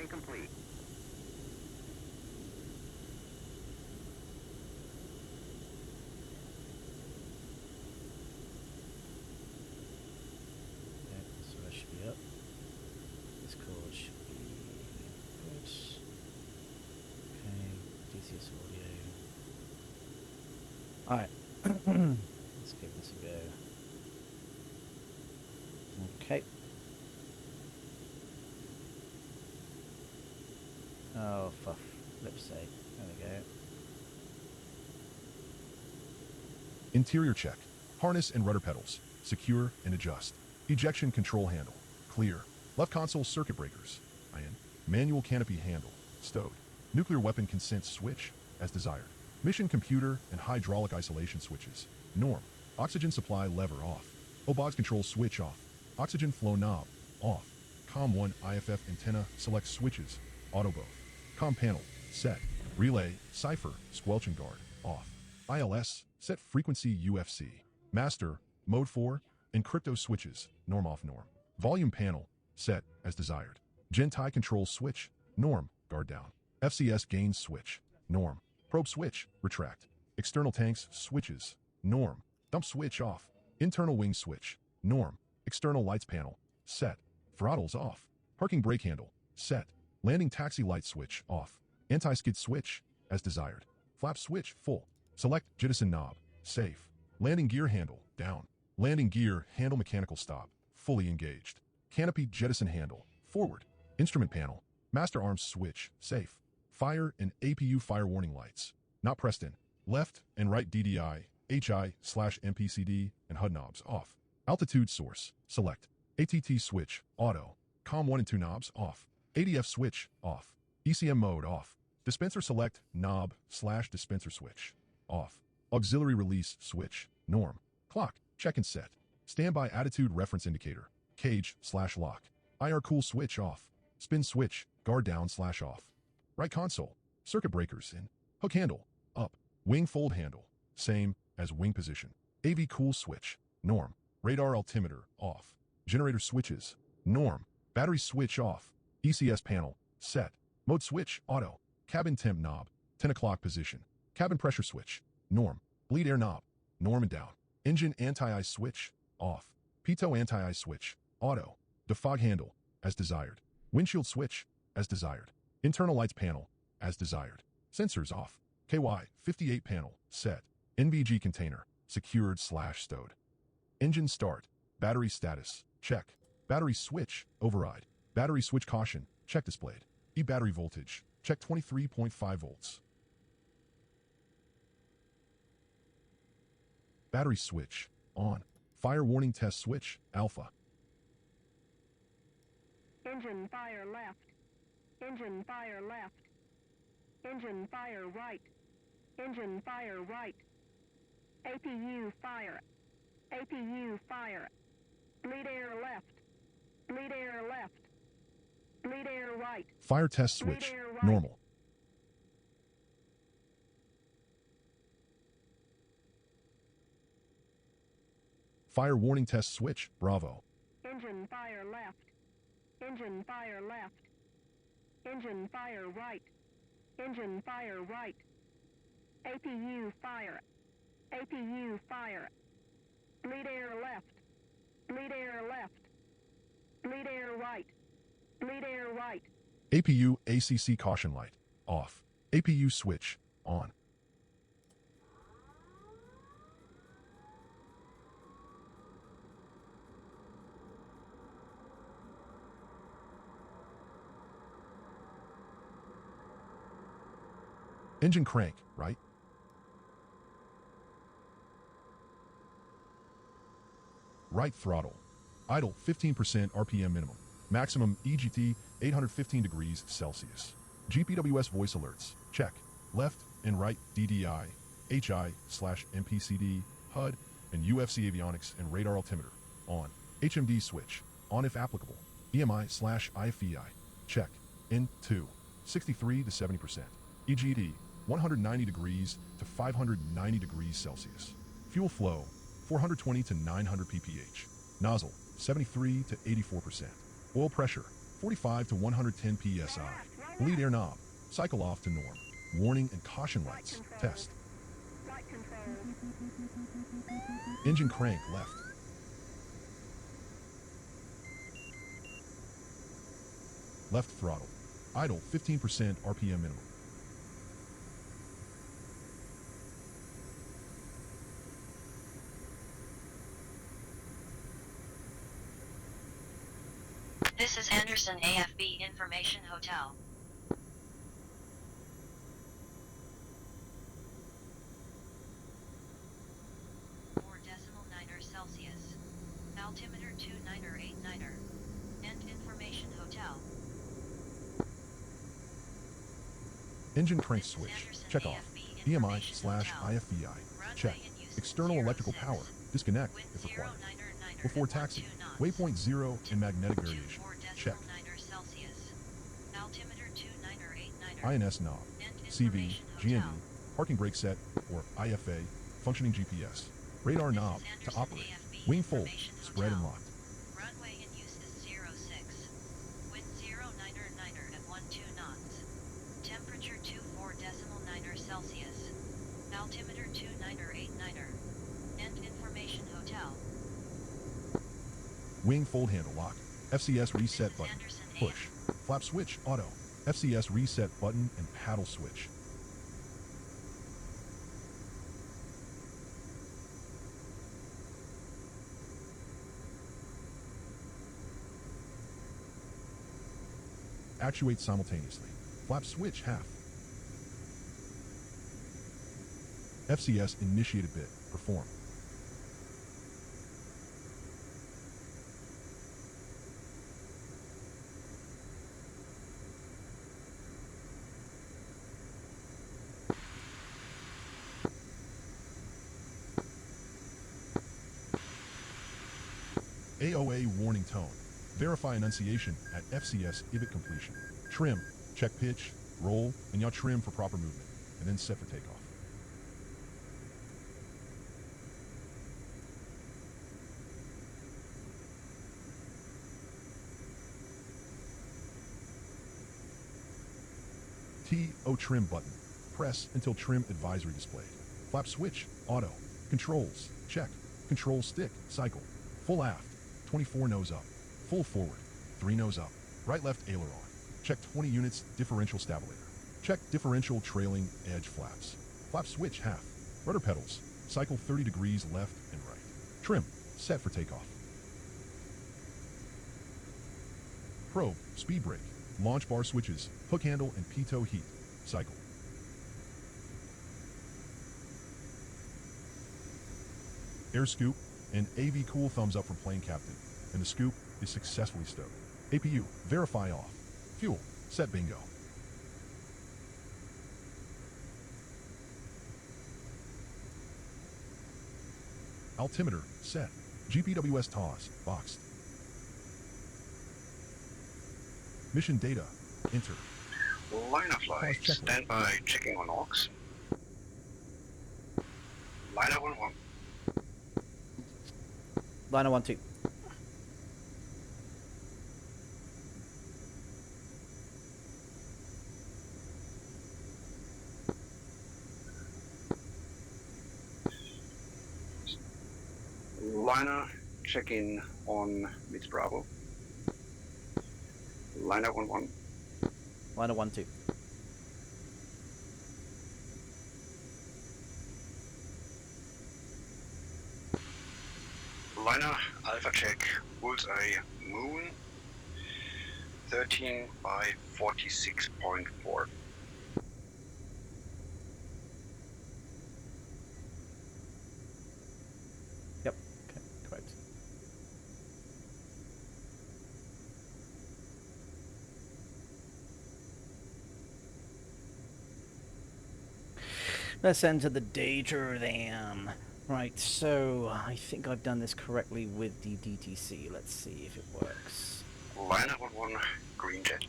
Programming complete. Okay, so that should be up. This code should be good. Okay, DCS audio. Alright, let's give this a go. Okay. Oh, for flip's sake. There we go. Interior check. Harness and rudder pedals. Secure and adjust. Ejection control handle. Clear. Left console circuit breakers. Iron. Manual canopy handle. Stowed. Nuclear weapon consent switch, as desired. Mission computer and hydraulic isolation switches. Norm. Oxygen supply lever off. OBOGS control switch off. Oxygen flow knob. Off. COM1 IFF antenna select switches. Auto both. COM panel. Set. Relay. Cipher. Squelching guard. Off. ILS. Set frequency UFC. Master. Mode 4. Encrypto switches. Norm off norm. Volume panel. Set, as desired. Gentai control switch. Norm. Guard down. FCS gain switch. Norm. Probe switch. Retract. External tanks. Switches. Norm. Dump switch off. Internal wing switch. Norm. External lights panel. Set. Throttles off. Parking brake handle. Set. Landing taxi light switch. Off. Anti-skid switch. As desired. Flap switch. Full. Select jettison knob. Safe. Landing gear handle. Down. Landing gear handle mechanical stop. Fully engaged. Canopy jettison handle. Forward. Instrument panel. Master arms switch. Safe. Fire and APU fire warning lights. Not pressed in. Left and right DDI, HI/MPCD and HUD knobs off. Altitude source. Select. ATT switch. Auto. COM 1 and 2 knobs off. ADF switch. Off. ECM mode off. Dispenser select. Knob/dispenser switch. Off. Auxiliary release switch. Norm. Clock. Check and set. Standby attitude reference indicator. Cage/lock. IR cool switch off. Spin switch. Guard down/off. Right console. Circuit breakers in. Hook handle. Up. Wing fold handle. Same as wing position. AV cool switch. Norm. Radar altimeter. Off. Generator switches. Norm. Battery switch off. ECS panel. Set. Mode switch. Auto. Cabin temp knob. 10 o'clock position. Cabin pressure switch. Norm. Bleed air knob. Norm and down. Engine anti-ice switch. Off. Pitot anti-ice switch. Auto. Defog handle. As desired. Windshield switch. As desired. Internal lights panel. As desired. Sensors off. KY58 panel. Set. NVG container. Secured/stowed. Engine start. Battery status. Check. Battery switch. Override. Battery switch caution. Check displayed. E-battery voltage. Check 23.5 volts. Battery switch. On. Fire warning test switch. Alpha. Engine fire left. Engine fire left. Engine fire right. Engine fire right. APU fire. APU fire. Bleed air left. Bleed air left. Bleed air right. Fire test switch. Normal. Fire warning test switch. Bravo. Engine fire left. Engine fire left. Engine fire right. Engine fire right. APU fire. APU fire. Bleed air left. Bleed air left. Bleed air right. Bleed air right. APU ACC caution light. Off. APU switch. On. Engine crank, right? Right throttle. Idle 15% RPM minimum. Maximum EGT 815 degrees Celsius. GPWS voice alerts. Check. Left and right DDI, HI/MPCD, HUD, and UFC avionics and radar altimeter. On. HMD switch. On if applicable. EMI/IFEI. Check. In2. 63 to 70%. EGT 190 degrees to 590 degrees Celsius. Fuel flow 420 to 900 pph. Nozzle 73 to 84%. Oil pressure 45 to 110 psi. Lead air knob. Cycle off to norm. Warning and caution lights. Test. Flight control. Engine crank left. Left throttle. Idle 15% RPM minimum. This is Andersen AFB Information Hotel. Celsius. Altimeter 2989er. End information hotel. Engine crank switch. Check off. EMI/IFVI. Check. External electrical power. Disconnect if required. Before taxi. Waypoint 0 and magnetic variation. Check. INS knob. CV, GND, parking brake set, or IFA, functioning GPS. Radar knob to operate. Wing fold, spread and locked. Runway in use is 06. Wind 099er at 12 knots. Temperature 24.9 Celsius. Altimeter 2989er. End information hotel. Wing fold handle lock. FCS reset button. Push. Flap switch auto. FCS reset button and paddle switch. Actuate simultaneously. Flap switch half. FCS initiated bit. Perform. AOA warning tone. Verify enunciation at FCS IBIT completion. Trim, check pitch, roll, and yaw trim for proper movement, and then set for takeoff. TO trim button. Press until trim advisory displayed. Flap switch, auto. Controls, check. Control stick, cycle. Full aft, 24 nose up. Full forward, 3 nose up. Right left aileron. Check 20 units differential stabilator. Check differential trailing edge flaps. Flap switch half. Rudder pedals. Cycle 30 degrees left and right. Trim, set for takeoff. Probe, speed brake. Launch bar switches, hook handle and pitot heat. Cycle. Air scoop and AV cool thumbs up from plane captain. And the scoop is successfully stowed. APU, verify off. Fuel, set bingo. Altimeter, set. GPWS TAWS, boxed. Mission data, enter. Liner flight, stand by, checking on aux. Liner 11. Liner 12. Liner, check in on Mix Bravo. Liner 11. Liner 12. Liner, Alpha check, bullseye, moon, 13 by 46.4. Yep, okay, correct. Let's enter the data then. Right, so I think I've done this correctly with the DTC. Let's see if it works. Liner 11, green jet.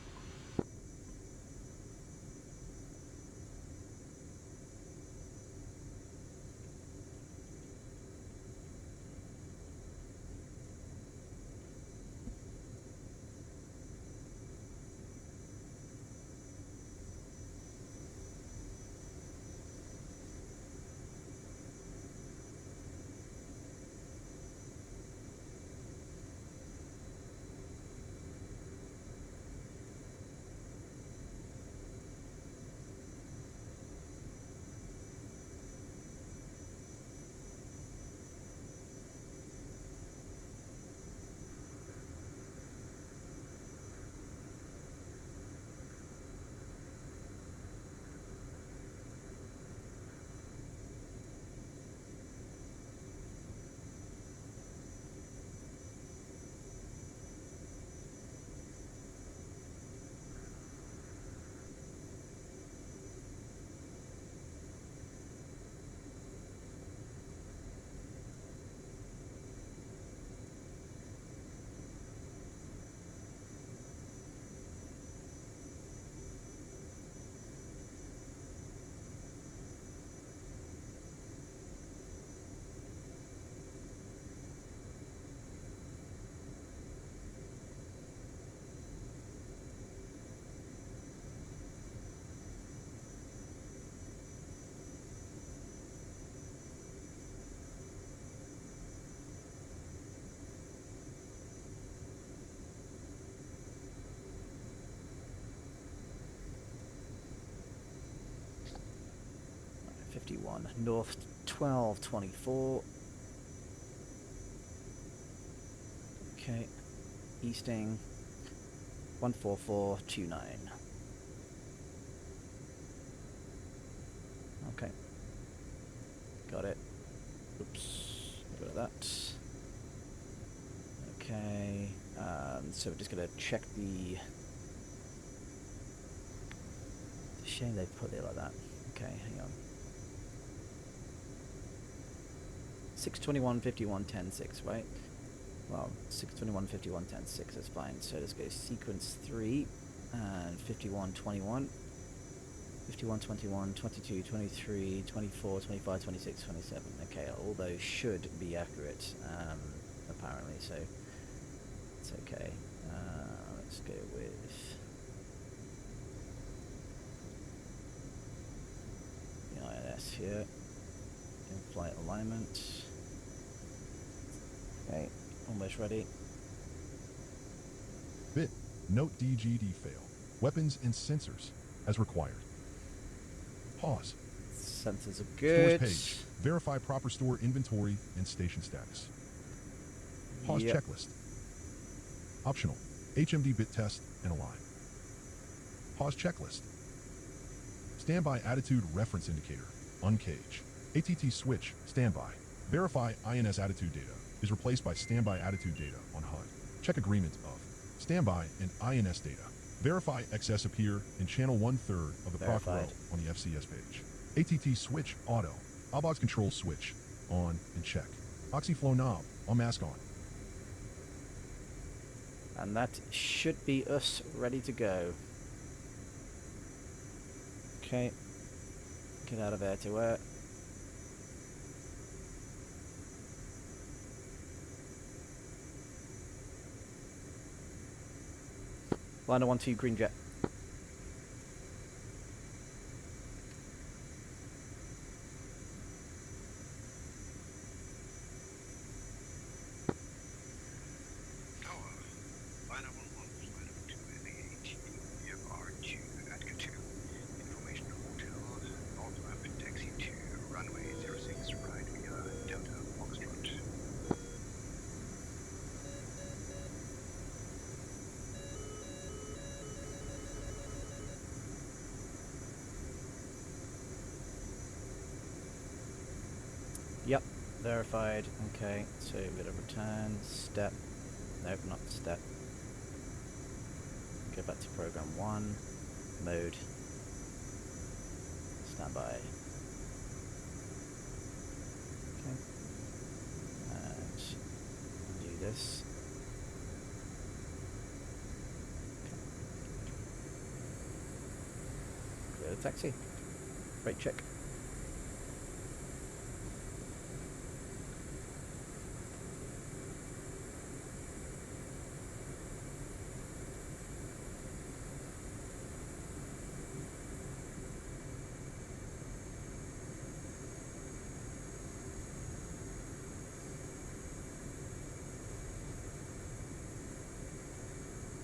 1. North 1224. Okay. Easting 14429. Okay. Got it. Oops. Got rid of that. Okay. So we're just going to check the... Shame they put it like that. Okay, hang on. 621.51.10.6, right? Well, 621.51.10.6 is fine. So let's go sequence 3 and 51.21. 51, 21, 22, 23, 24, 25, 26, 27. Okay, all those should be accurate, apparently, so it's okay. Let's go with the INS here. In-flight alignment. Okay, almost ready. Bit. Note DGD fail. Weapons and sensors as required. Pause. Sensors are good. Stores page. Verify proper store inventory and station status. Pause Yep. checklist. Optional. HMD bit test and align. Pause checklist. Standby attitude reference indicator. Uncage. ATT switch. Standby. Verify INS attitude data is replaced by standby attitude data on HUD. Check agreement of standby and INS data. Verify XS appear in channel 1/3 of the proc row Verified. on the FCS page. ATT switch auto. Outbox control switch on and check. Oxyflow knob on mask on. And that should be us ready to go. Okay. Get out of air to air. Liner 1-2 green jet. Tower. Liner 1-1, Liner 2, NAH, VFR 2, Atka 2. Information hotel, North Rapid Taxi 2, runway 06, right via Delta Foxtrot. Yep, verified. Okay, so we're gonna return step. Nope, not step. Go back to program 1. Mode. Standby. Okay. And do this. Okay. Clear the taxi. Brake check.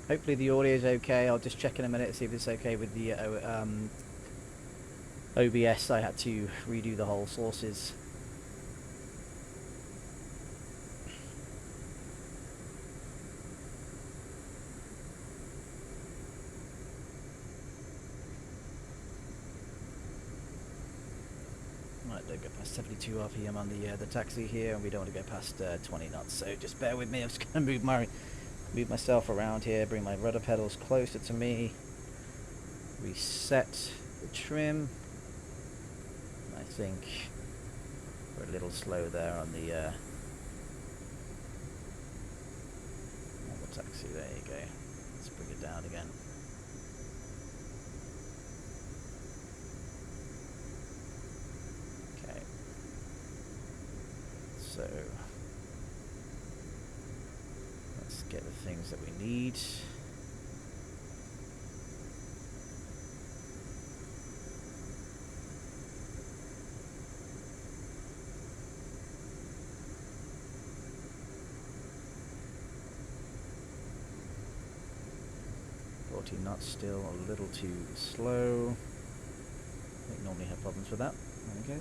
Hopefully the audio is okay. I'll just check in a minute, see if it's okay with the OBS. I had to redo the whole sources. Right, don't go past 72 RPM on the taxi here, and we don't want to go past 20 knots. So just bear with me. I'm just going to move myself around here, bring my rudder pedals closer to me, reset the trim. I think we're a little slow there on the taxi. There you go. Let's bring it down again. Okay. So let's get the things that we need. Knots still a little too slow. I normally have problems with that. There we go.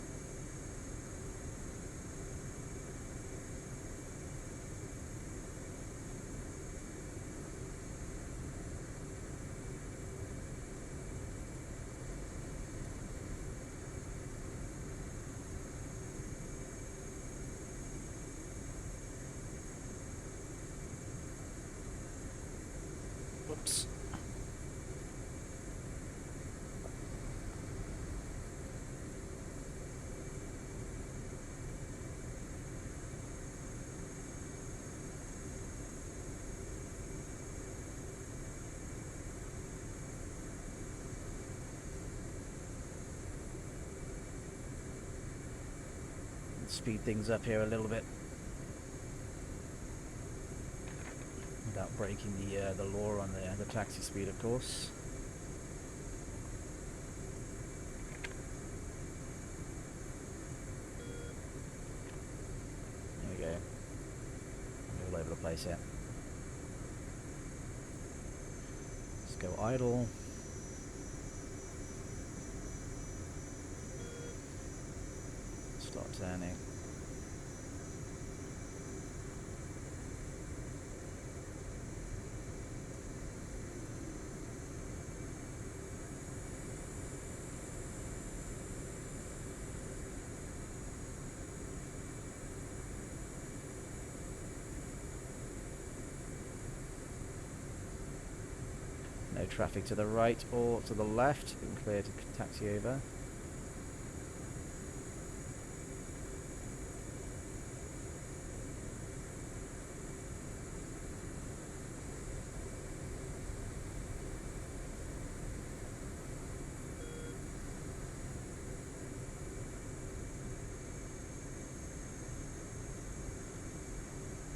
speed things up here a little bit without breaking the law on the taxi speed, of course. There we go. I'm all over the place here. Let's go idle. Start turning. No traffic to the right or to the left. Been clear to taxi over.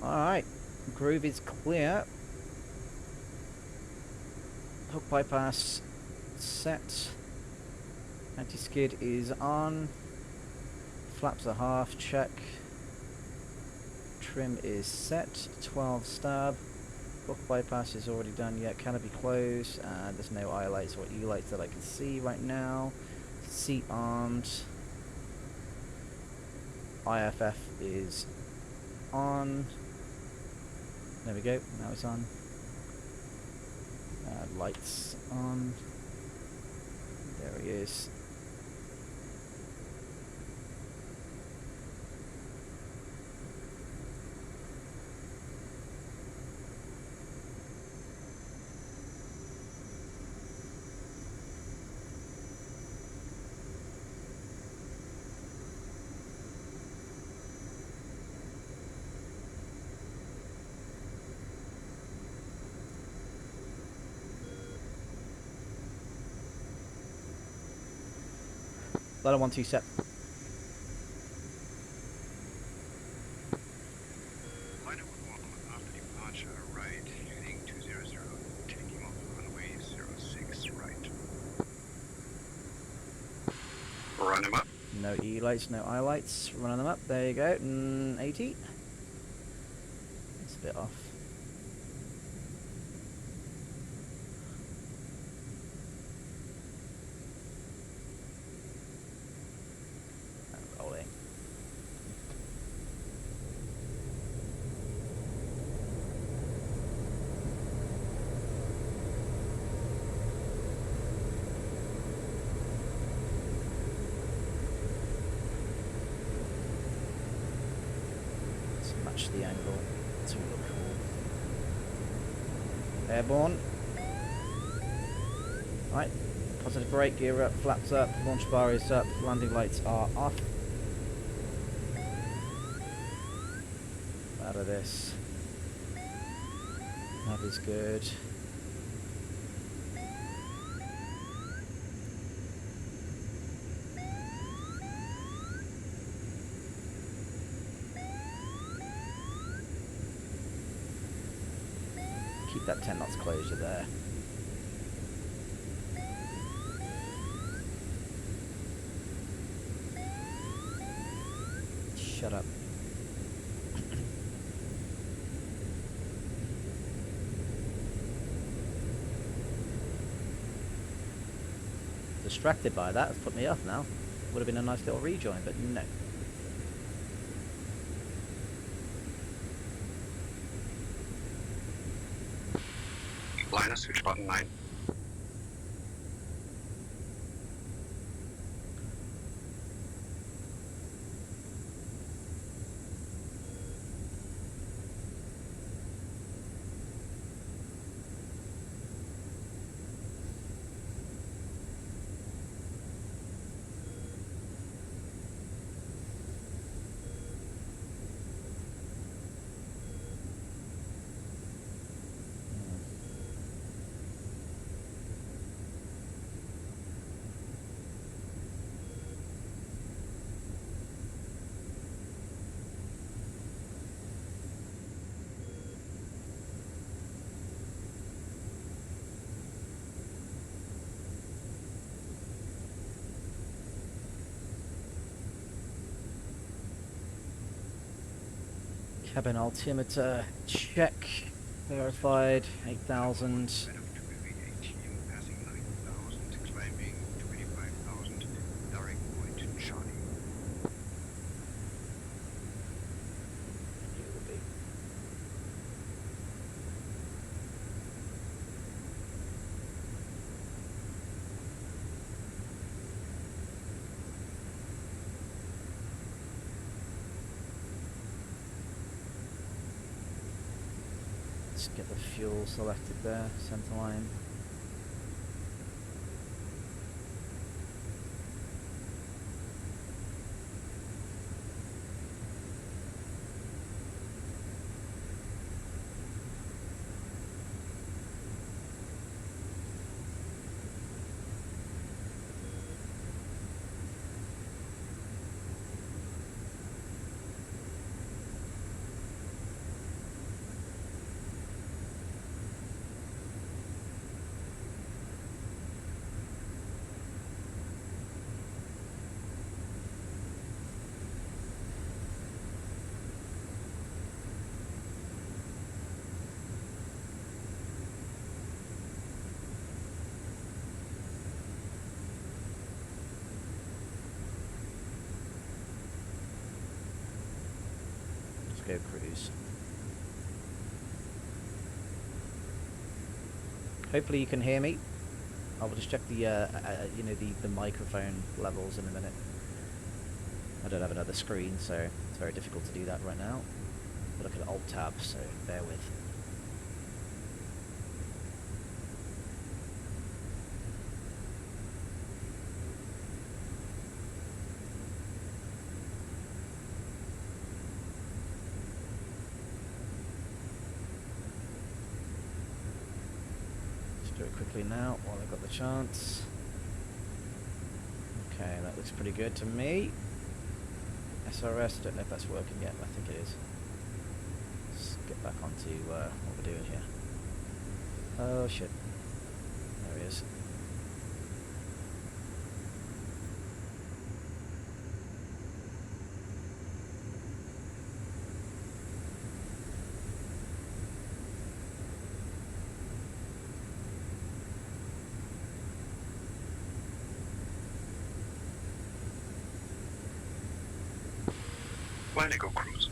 Alright, groove is clear. Hook bypass set. Anti-skid is on. Flaps are half, check. Trim is set, 12 stab. Hook bypass is already done yet, canopy closed, and there's no eye lights or E lights that I can see right now. Seat armed. IFF is on. There we go, now it's on. Lights on. There he is. Ladder 1 2 set. Line 1 after departure, right, heading 200, taking off runway 06, right. Run him up. No E lights, no I lights. Running them up. There you go. 80. It's a bit off. Rolling. Let's match the angle to look cool. Airborne. Right. Positive brake, gear up, flaps up, launch bar is up, landing lights are off. Out of this. That is good. Keep that 10 knots closure there. Shut up. Distracted by that, it's put me off now. Would have been a nice little rejoin, but no. Liner switch button 9. Cabin altimeter check. Verified. 8,000. Passing 9,000, climbing 25,000, direct point Charlie. It will be. Let's get the fuel selected there, center line. Let's go cruise. Hopefully you can hear me. I will just check the, you know, the microphone levels in a minute. I don't have another screen, so it's very difficult to do that right now. But I can Alt-Tab, so bear with. Let's do it quickly now while I've got the chance. Okay, that looks pretty good to me. SRS, don't know if that's working yet, but I think it is. Let's get back onto what we're doing here. Oh shit. There he is. Why go cruise?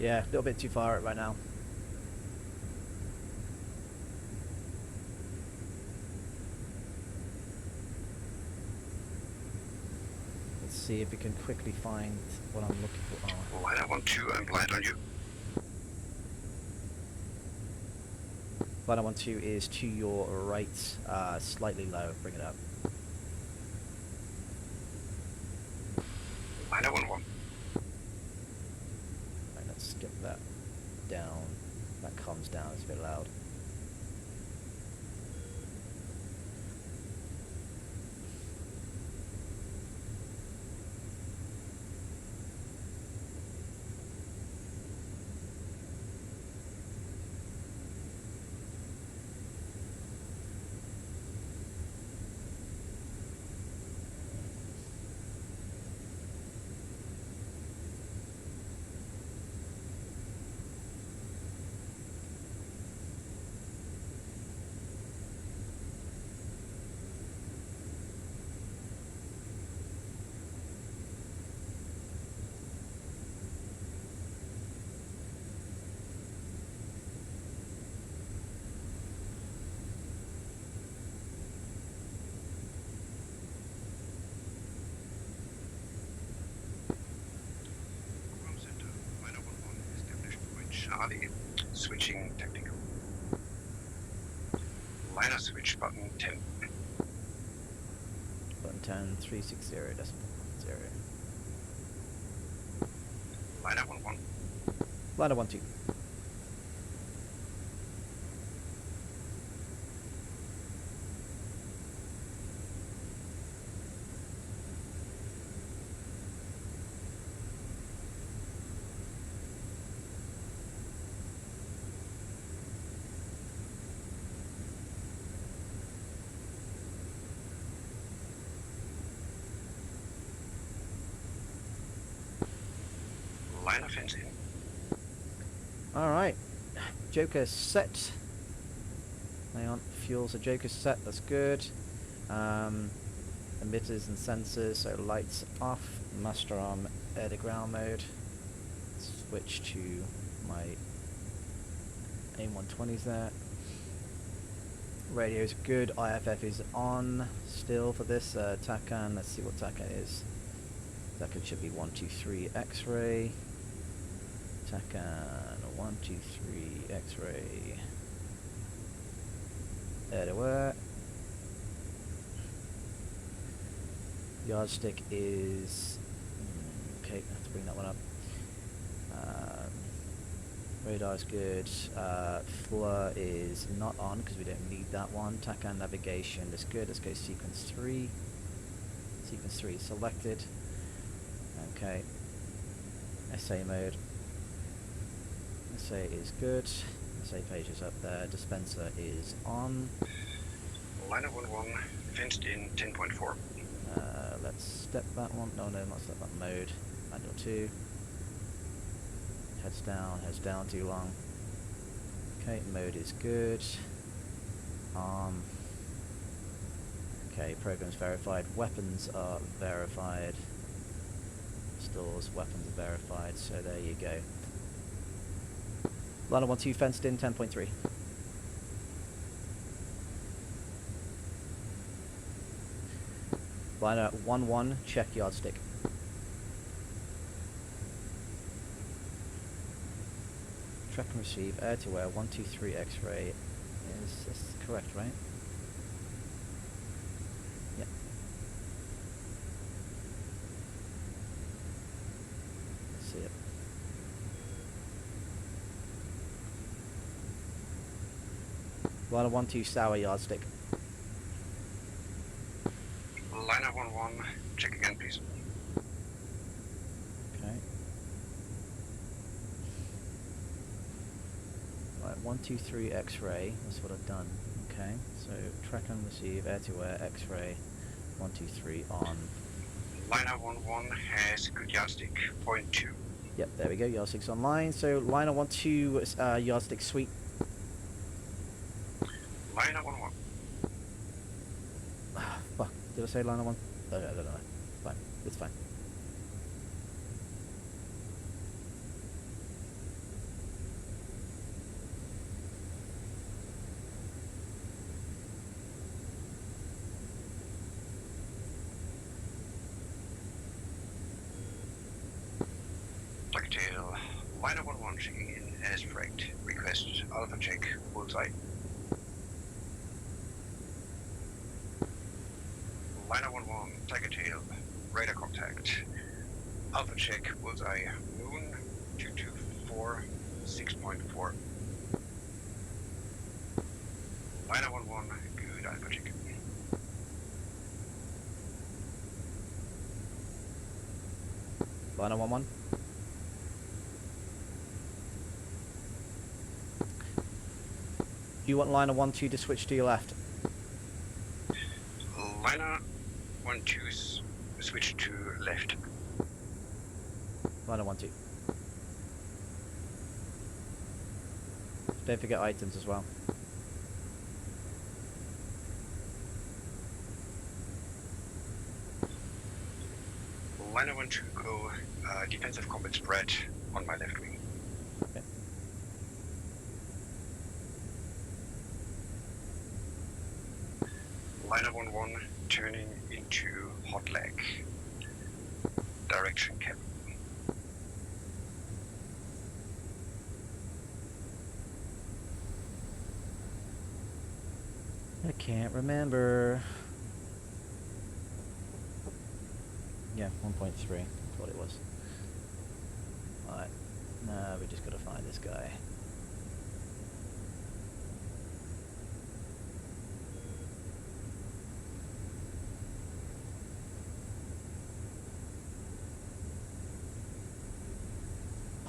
Yeah, a little bit too far right now. Let's see if we can quickly find what I'm looking for. Oh. Liner 1-2, I'm blind on you. Liner 1-2 is to your right, slightly low. Bring it up. Liner 1-1. Right, let's get that down. That comes down. It's a bit loud. Ground center, Liner 1-1, establishment point Charlie, switching technical. Liner switch button 10. Button 10, 360.0. Liner 1-1. Liner 1-2. Liner fence in. Alright. Joker set. Hang on. Fuels are Joker set. That's good. Emitters and sensors. So lights off. Master arm air to ground mode. Switch to my AIM-120s there. Radio's good. IFF is on still for this. TACAN. Let's see what TACAN is. TACAN should be 123 X-ray. TACAN 123 X-ray. Air to air. Yardstick is okay. I have to bring that one up. Radar is good. FLUR is not on because we don't need that one. TACAN navigation is good. Let's go sequence 3. Sequence 3 selected. Okay. SA mode. SA is good. SA page is up there. Dispenser is on. Liner 1-1, fenced in 10.4. Let's step that one. No, not step that mode. Manual 2. Heads down too long. Okay, mode is good. Okay, programs verified. Weapons are verified. Stores, weapons are verified. So there you go. Liner 1-2 fenced in 10.3. Liner 1-1 check yardstick. Track and receive air to air 123 X-ray. Is this correct, right? Yep. Let's see it. Liner 1-2 sour yardstick. Liner 1-1, check again please. Okay. Right, 123 X-ray. That's what I've done. Okay. So track and receive air to air X-ray 123 on. Liner 1-1 has good yardstick, 0.2. Yep, there we go. Yardstick's online. So liner 1-2 yardstick sweep. Liner 1-1. Fuck. Did I say liner 1? Oh, I don't know. Fine. It's fine. Liner 1-1 checking in as fragged. Request Alpha check, bullseye. Liner 1-1, Tiger Tail, radar contact. Alpha check, bullseye, moon 224, 6.4. Liner 1-1, good Alpha check. Liner 1-1. Do you want liner 1-2 to switch to your left? Liner 1-2, switch to left. Liner 1-2. Don't forget items as well. Liner 1-2 go defensive combat spread on my left wing. Okay. Liner 1-1 turning into hot leg. Direction cap. I can't remember. Yeah, 1.3. That's what it was. Alright. Now we just gotta find this guy.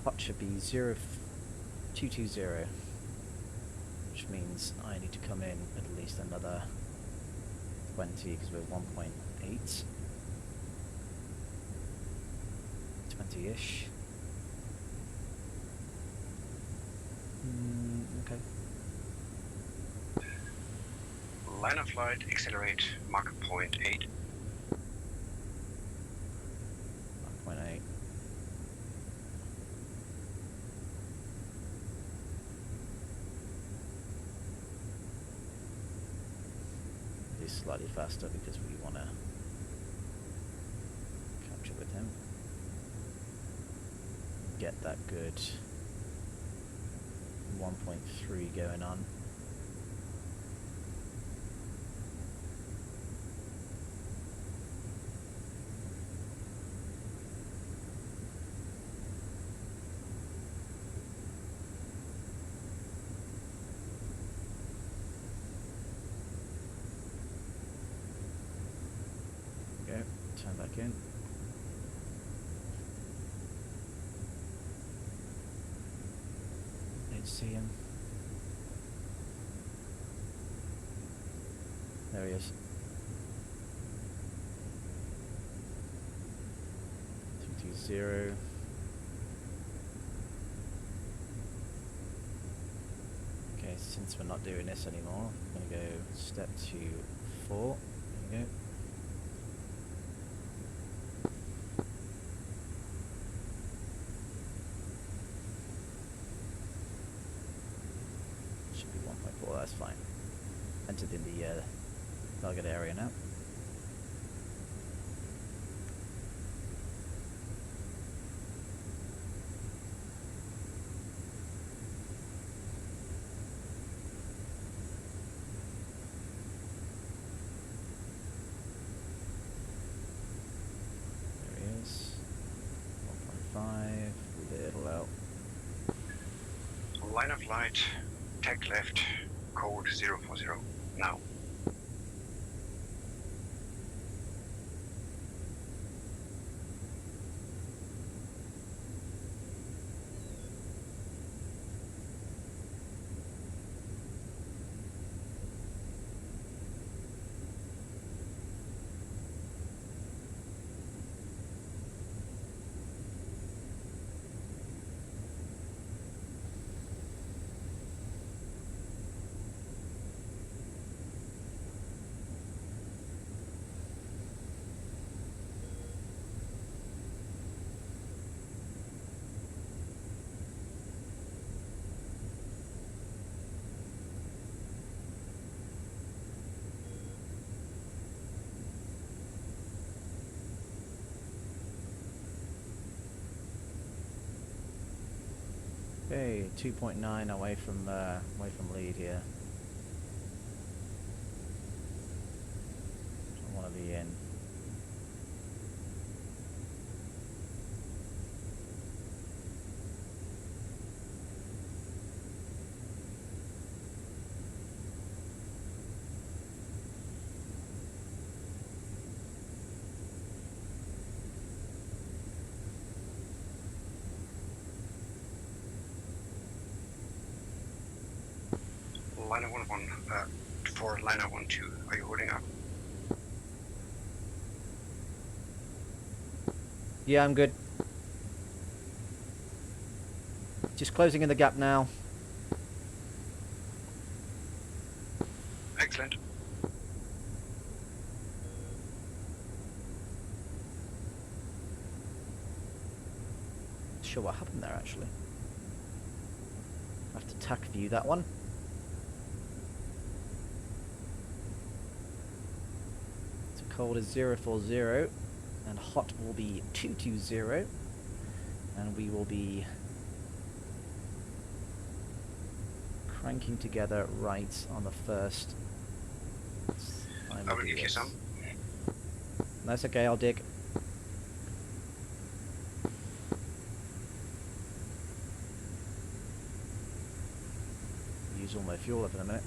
Hot should be 0220, which means I need to come in at least another 20 because we're 1.8. 20-ish. Okay. Line of flight, accelerate, mark point 8. 1.8. Do slightly faster because we want to capture with him. Get that good 1.3 going on. Okay, turn back in. See him. There he is. 220. Okay, since we're not doing this anymore, I'm gonna go step 4. There you go. That's fine. Entered in the target area now. There he is. 1.5. Little out. Line of light, tag left, code 040. Now. Okay, 2.9 away from lead here. I want to be in. Liner 1-1, for liner 1-2, are you holding up? Yeah, I'm good. Just closing in the gap now. Excellent. Not sure what happened there actually. I have to tack view that one. So cold is 040 and hot will be 220 and we will be cranking together right on the first. I will give you some. That's okay, I'll dig. Use all my fuel up in a minute.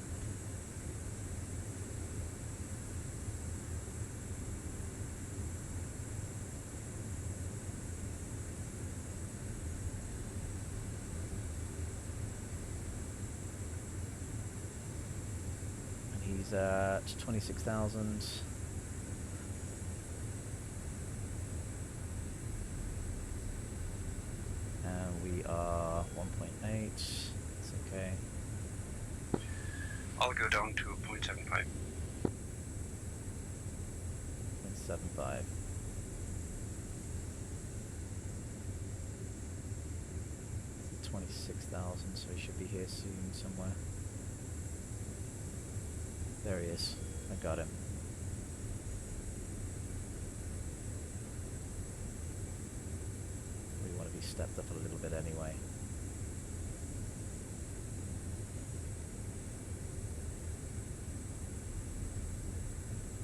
And he's at 26,000. And we are 1.8. It's okay. I'll go down to 0.75. 0.75. It's 26,000, so he should be here soon somewhere. There he is. I got him. We want to be stepped up a little bit anyway.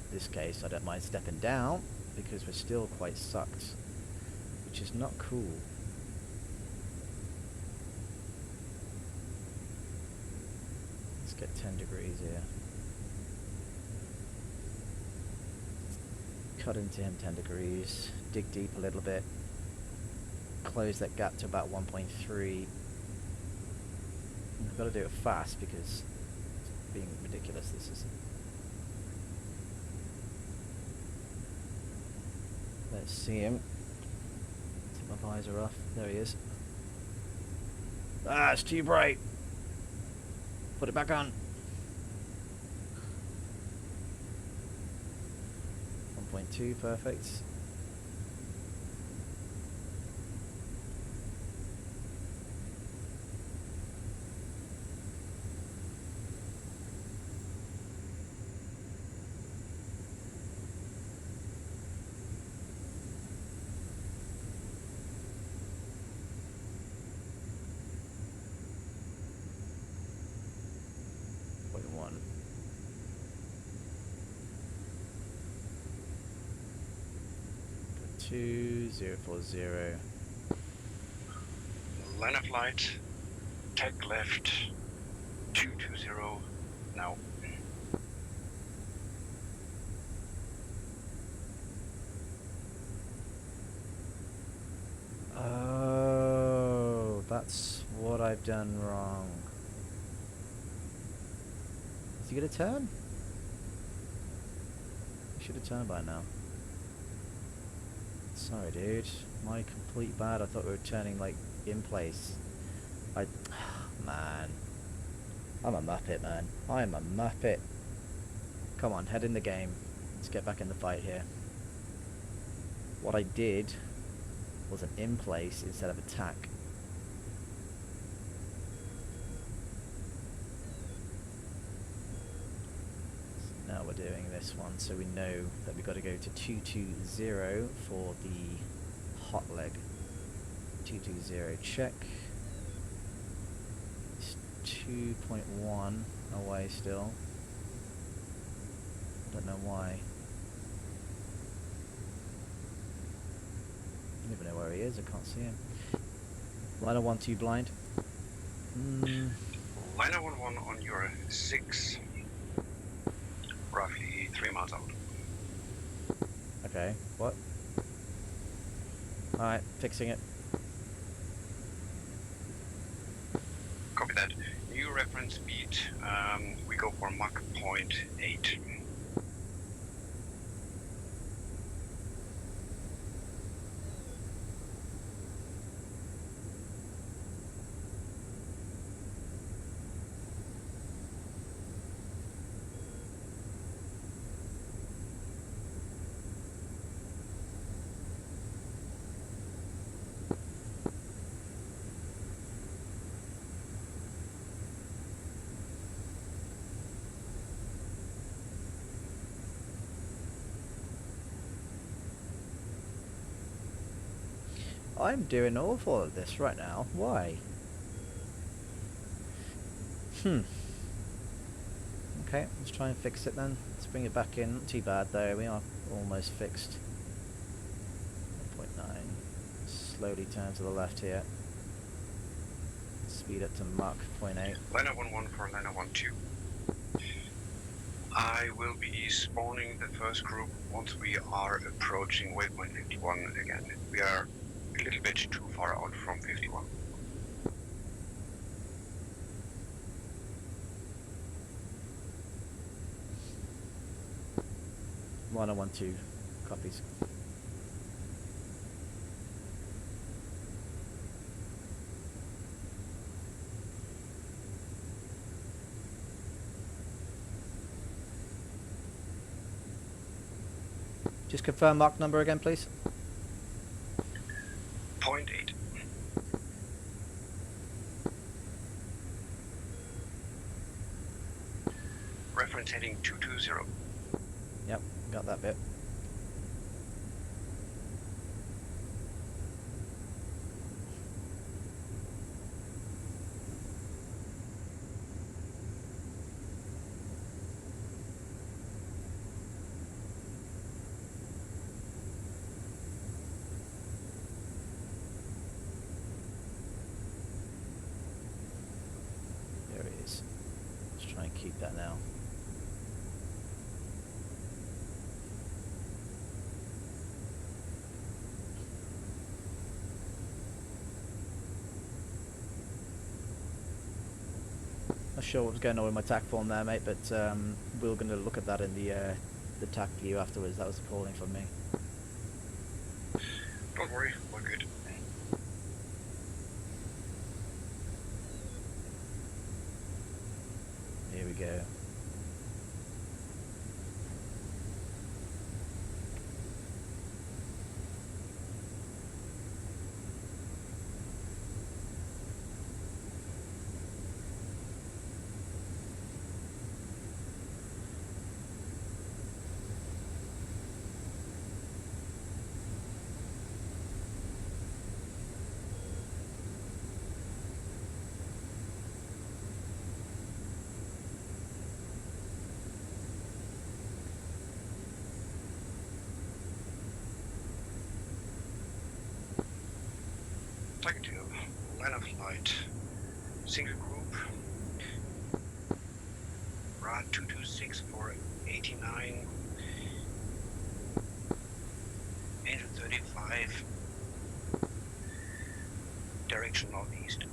In this case, I don't mind stepping down because we're still quite sucked, which is not cool. Let's get 10 degrees here. Cut into him 10 degrees, dig deep a little bit, close that gap to about 1.3. I've got to do it fast because it's being ridiculous. This is. Let's see him. Take my visor off. There he is. Ah, it's too bright. Put it back on. 1.2, perfect. Two 040. Line of light, tag left, 220, now. Oh, that's what I've done wrong. Is he gonna turn? He should have turned by now. Sorry, dude. My complete bad. I thought we were turning, like, in place. Man. I'm a muppet, man. I'm a muppet. Come on, head in the game. Let's get back in the fight here. What I did was an in place instead of attack. So now we're doing this one, so we know that we've got to go to 220 for the hot leg. 220, check. 2.1 away still. I don't know why. I don't even know where he is, I can't see him. Liner 1-2 blind. Liner 1-1 on your 6, roughly 3 miles out. Okay, what? Alright, fixing it. Copy that. New reference speed, we go for Mach 0.8. I'm doing awful at this right now. Why? Okay, let's try and fix it then. Let's bring it back in. Not too bad though. We are almost fixed. 1.9. Slowly turn to the left here. Speed up to Mach 0.8. Liner 1-1 for Liner 1-2. I will be spawning the first group once we are approaching waypoint 51 again. We are a little bit too far out from 51. Liner 1-2 copies. Just confirm Mach number again, please. 0.8. Reference heading 220. Yep, got that bit. There he is. Let's try and keep that now. Not sure what's going on with my tack form there, mate, but we're going to look at that in the tack view afterwards. That was a calling from me. Don't worry, we're good. Here we go. Target to line of flight. Single group. Rod 226 for 89. Angel 35. Direction northeast.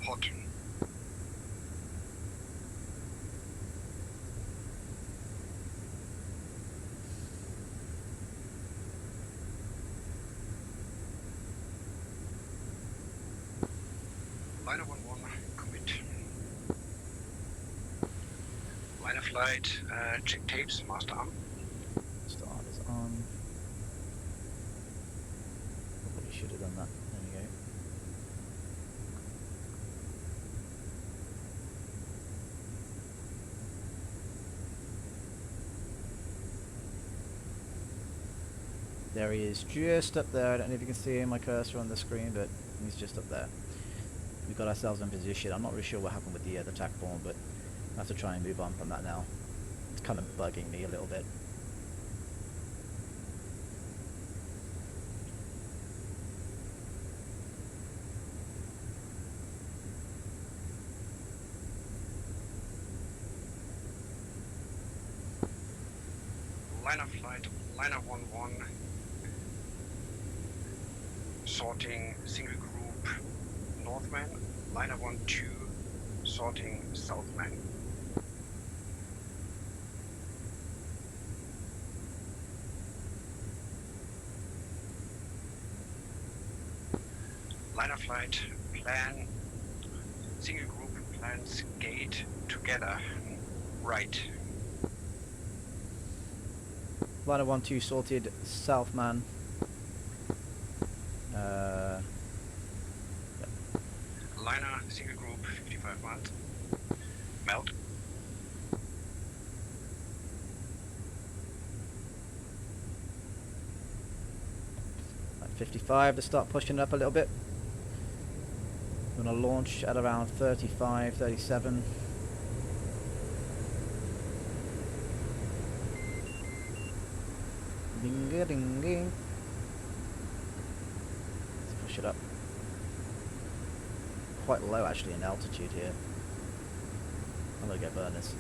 Hot. Liner 1-1, commit. Line of flight, check tapes, master arm. Start is on. Probably should have done that. There we go. There he is, just up there. I don't know if you can see my cursor on the screen, but he's just up there. We've got ourselves in position. I'm not really sure what happened with the attack form, but I have to try and move on from that now. It's kind of bugging me a little bit. Line of flight, liner 1-1, sorting single group Northman, liner 1-2, sorting Southman. Line of flight, plan, single group plans gate together, right. Liner 1-2 sorted, Southman. Liner, single group, 55 miles. Melt. At 55 to start pushing it up a little bit. We're going to launch at around 35, 37. Ding ding ding. Let's push it up. Quite low actually in altitude here. I'm gonna get burners.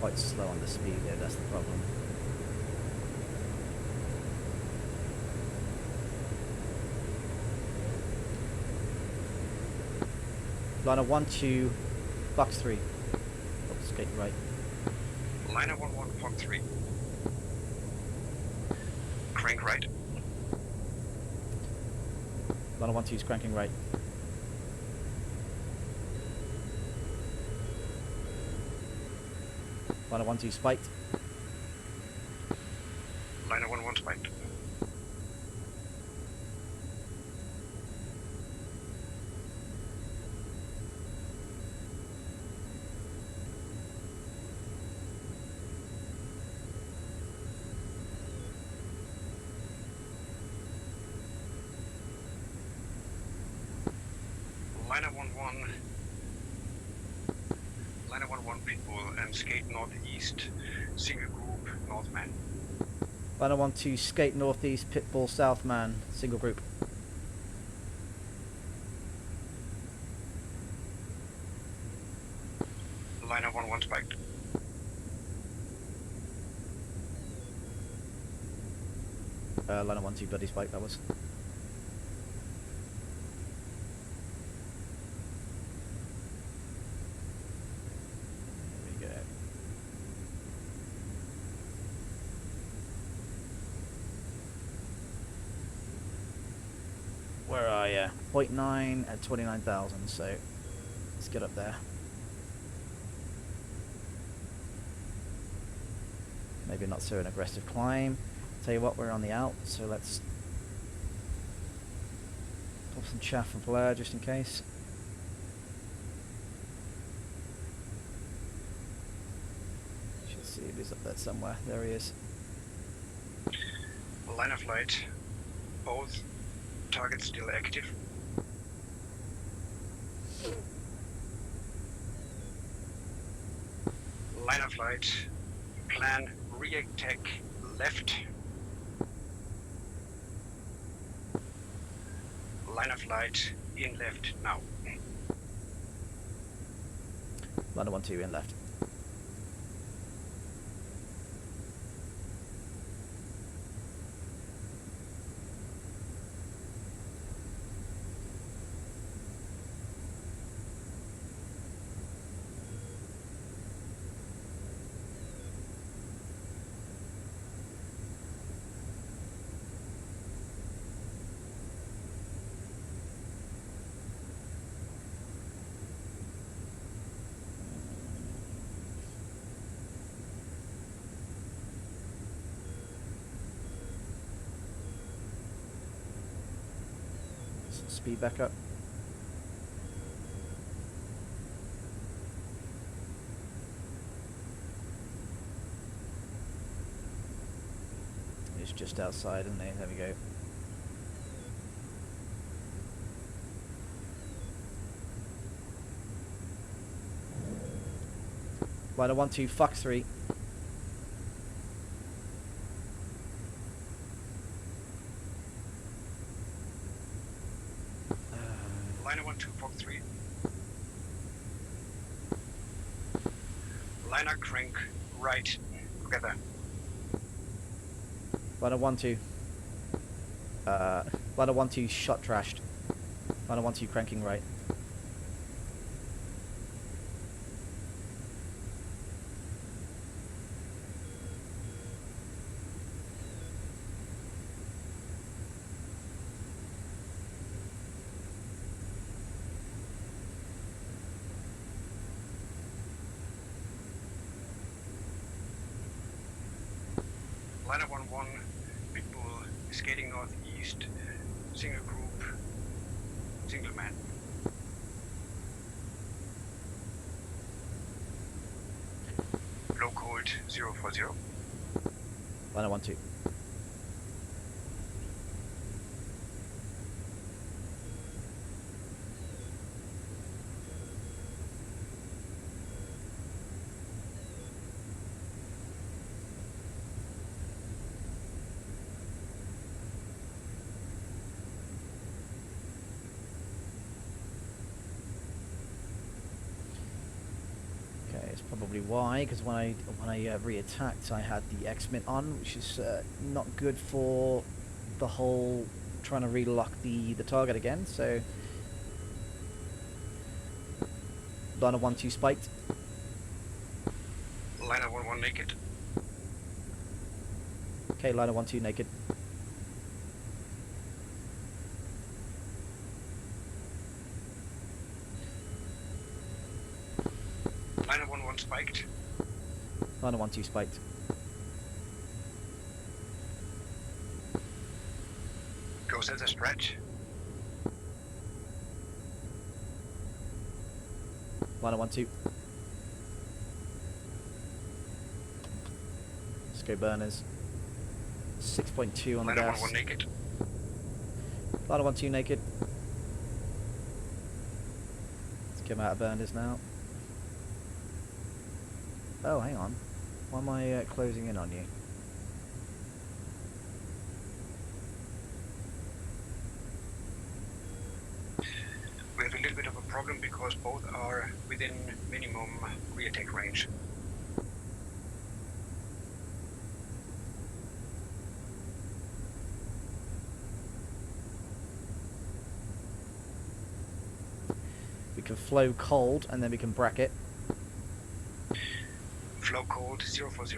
Quite slow on the speed there, that's the problem. Liner 1-2, box 3. Oh, skate right. Liner 1-1, Fox 3. Crank right. Liner 1-2 is cranking right. Liner 1-2 spiked. Liner 1-1 spiked. Liner 1-1. Liner 1-1 pitbull and skate northeast. Single group Northman. Liner 1-2 skate northeast, pitbull southman, single group. Liner 1-1 spiked. Liner 1-2 bloody spike that was. Where are you? 0.9 at 29,000, so let's get up there. Maybe not so an aggressive climb. Tell you what, we're on the out, so let's pop some chaff and flare just in case. Should see if he's up there somewhere. There he is. Line of flight. Both targets still active. Line of flight. Plan re-attack left. Line of flight in left now. Liner 1-2 in left. speed back up. It's just outside, isn't it? There we go. Liner 1-2, Fox 3. Liner 1-2, Fox 3. Liner crank right together. Liner 1-2. Liner 1-2 shot trashed. Liner 1-2 cranking right. Liner 1-1, Big Bull, skating northeast, single group, single man. Low cold 040. Liner 1-2. It's probably why, because when I re-attacked, I had the X-Mint on, which is not good for the whole trying to relock the target again. So Liner 1-2 spiked. Liner 1-1 naked. Okay, Liner 1-2 naked. Liner 1-1 spiked. Liner 1-2 spiked. Goes as a stretch. Liner 1-2. Let's go burners. 6.2 on the Liner gas. 1-1 naked. Liner 1-2 naked. Let's come out of burners now. Oh, hang on. Why am I closing in on you? We have a little bit of a problem because both are within minimum re-attack range. We can flow cold and then we can bracket. Flow cold 040.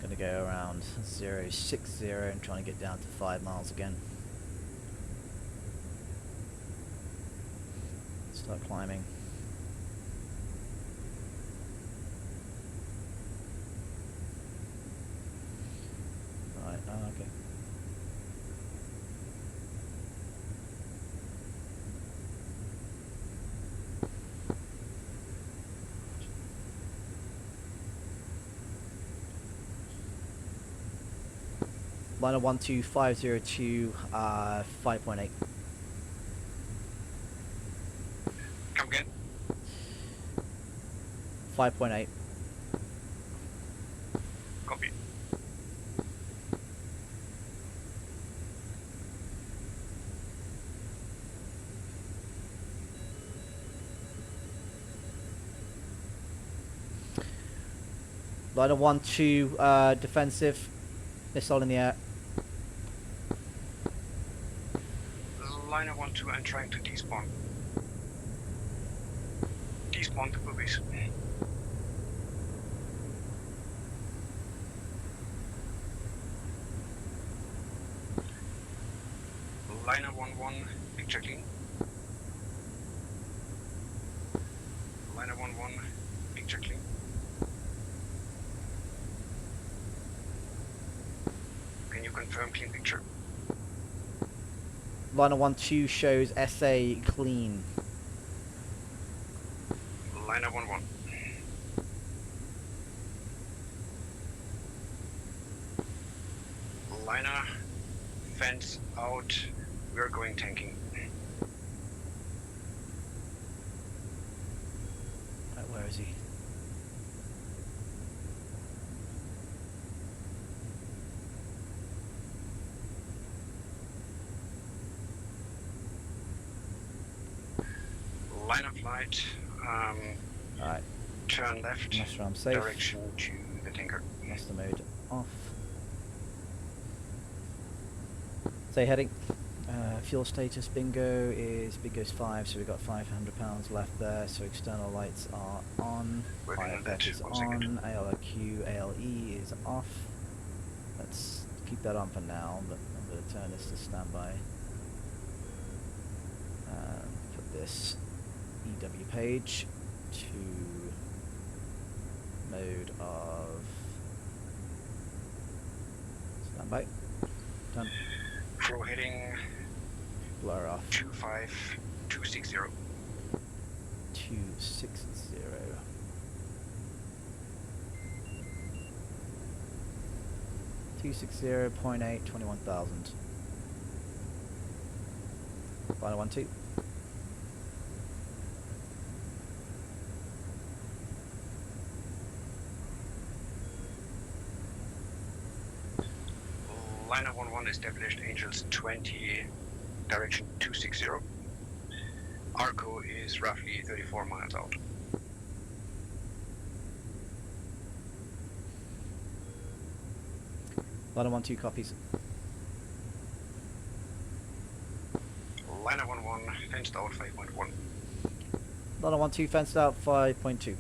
Gonna go around 060 and trying to get down to 5 miles again. Start climbing. Right, oh, okay. Liner 12502, 5.8. Come again. 5.8. Copy. Liner 1-2, defensive. Missile in the air. Liner 1-2, I'm trying to despawn. Despawn the boobies. Liner 11, picture clean. Liner 11, picture clean. Can you confirm clean picture? Liner 12 shows SA clean. Liner 11. Liner, fence out, we're going tanking. Right, where is he? Line of flight, Alright, turn left, master arm safe. direction to the tanker. Master mode off. Say heading. Fuel status bingo is bingo's 5, so we've got £500 left there. So external lights are on. Working Fire on deck that, is 1 second. on. ALQ, ALE is off. Let's keep that on for now, but I'm going to turn this to standby. Put this EW page to mode of standby. Done. Crow heading Blur off. 25260. 260. 260.8, 21,000. Final 1, 2. Liner 11 established, Angels 20, direction 260. Arco is roughly 34 miles out. Liner 1, 2 copies. Liner 11, fenced out 5.1. Liner 1, 2 fenced out 5.2.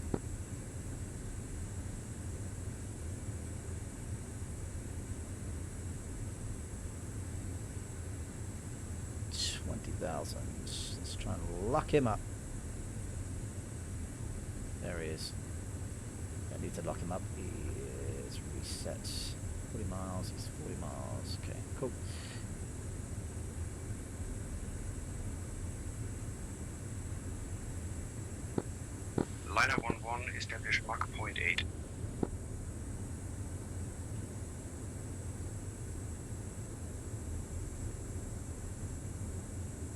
Let's try and lock him up. There he is. I need to lock him up. He is reset. 40 miles. He's 40 miles. Okay, cool. Liner 11 established Mach 0.8.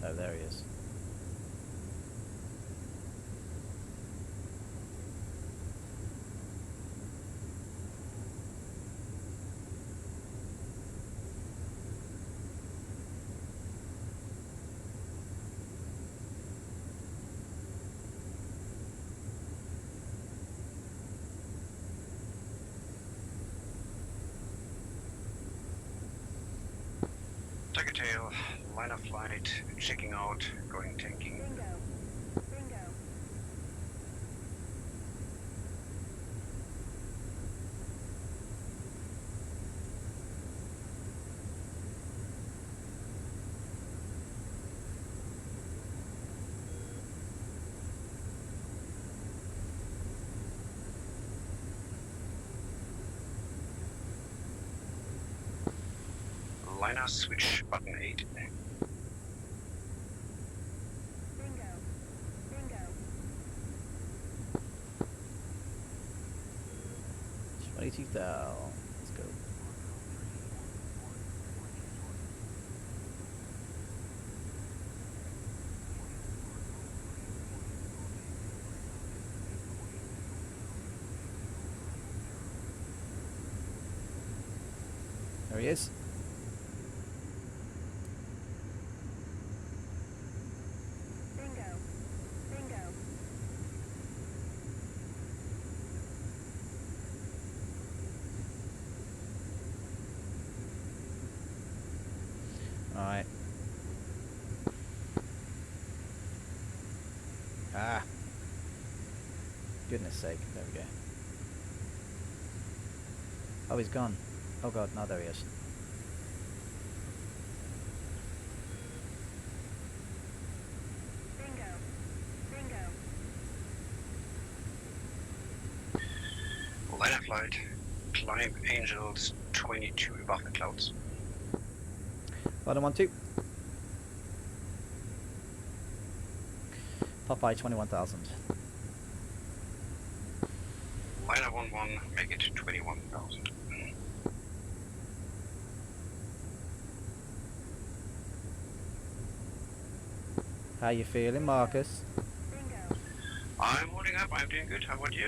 Oh, there he is. Tiger tail, line of flight, checking out, going tanking. Bingo. Bingo. Liner switch button 8. Bingo. Bingo. 22,000. Let's go. There he is. Bingo. Bingo. Alright. Ah. Goodness sake. There we go. Oh, he's gone. Oh god, no, there he is. 5 Angels 22 above the clouds. Bottom 1-2. Popeye 21,000. Liner 1-1, make it 21,000. How you feeling, Marcus? Bingo. I'm holding up, I'm doing good. How about you?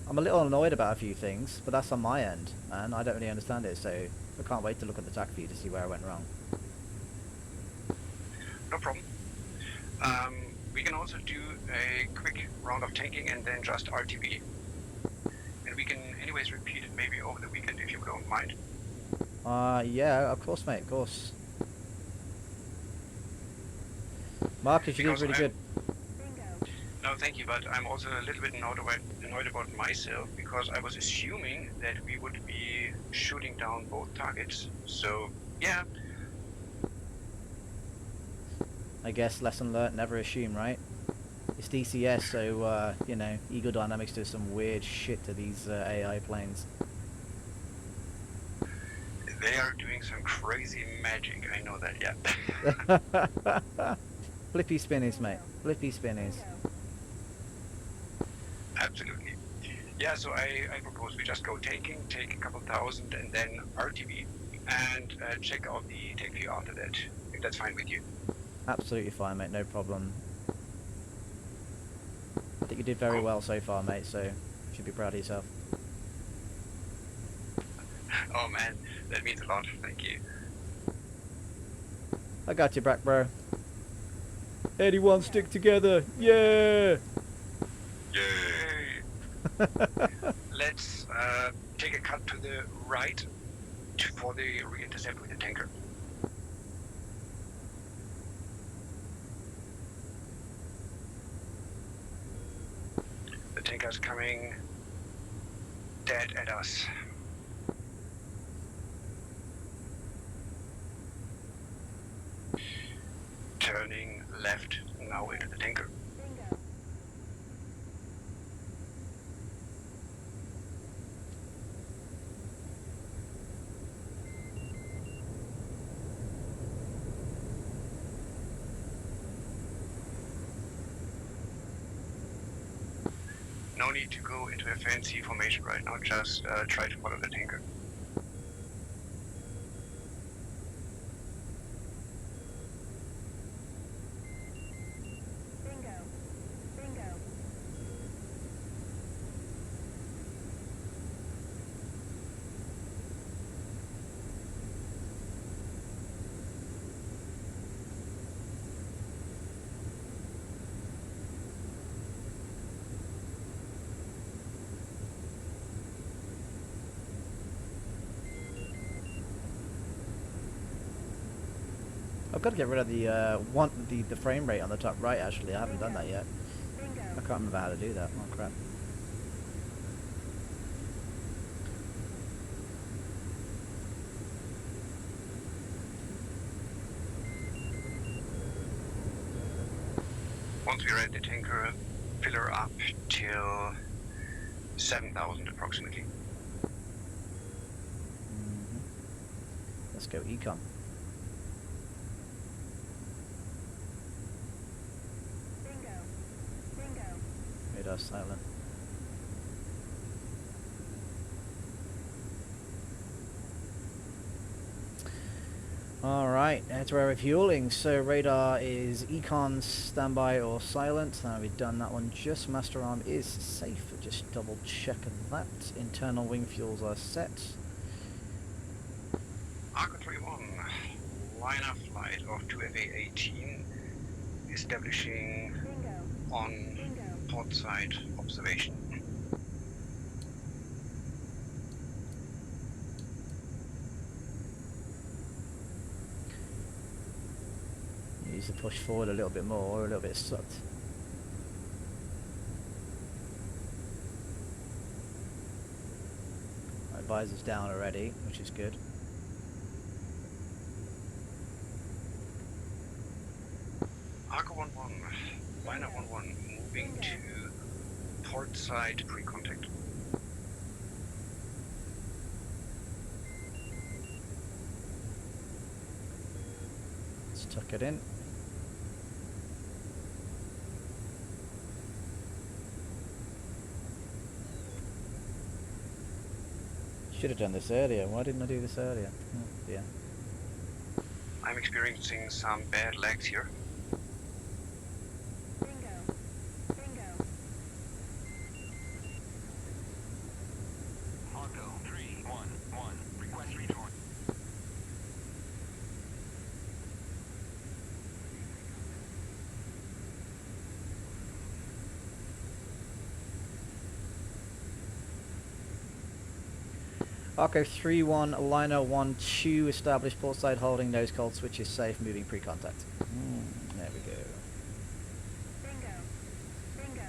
I'm a little annoyed about a few things, but that's on my end, and I don't really understand it, so I can't wait to look at the tack view to see where I went wrong. No problem. We can also do a quick round of tanking and then just RTB. And we can anyways repeat it maybe over the weekend if you don't mind. Yeah, of course, mate, of course. Marcus, you did Because really I'm- good. Bingo. No, thank you, but I'm also a little bit annoyed about myself because I was assuming that we would be shooting down both targets. So, yeah, I guess lesson learnt, never assume, right? It's DCS, so, you know, Eagle Dynamics does some weird shit to these AI planes. they are doing some crazy magic. I know that, yeah. Flippy spinnies, mate. Flippy spinnies. Bingo. Absolutely. Yeah, so I propose we just go tanking, take a couple thousand, and then RTB, and check out the take view after that, if that's fine with you. Absolutely fine, mate. No problem. I think you did very Cool. well so far, mate, so you should be proud of yourself. Oh man, that means a lot. Thank you. I got you back, bro. 81 stick together. Yeah! Yay! Let's take a cut to the right for the re-intercept with the tanker. The tanker's coming dead at us. Turning left now into the tanker. Bingo. No need to go into a fancy formation right now, just try to follow the tanker. Bingo. Bingo. I've got to get rid of the the frame rate on the top right, actually. I haven't done that yet. Bingo. I can't remember how to do that. Oh, crap. Once we read the tanker, fill her up till 7,000 approximately. Mhm. Let's go econ. Bingo. Bingo. Radar silent. Alright, that's where we're refueling. So radar is econ, standby or silent. Now we've done that one. Just master arm is safe. Just double check that. Internal wing fuels are set. Arco 31, line of flight of 2FA18, establishing Bingo. on Bingo. port side observation. Needs to push forward a little bit more, or a little bit sucked. Right, visor's down already, which is good. Arco 11, liner 11, moving to port side pre-contact. Let's tuck it in. Should have done this earlier. Why didn't I do this earlier? Oh dear. I'm experiencing some bad lags here. Bingo. Bingo. Marco 311. Request rejoin. Arco 3-1, liner 1-2, established port side holding, nose cold, switch is safe, moving pre-contact. There we go. Bingo. Bingo.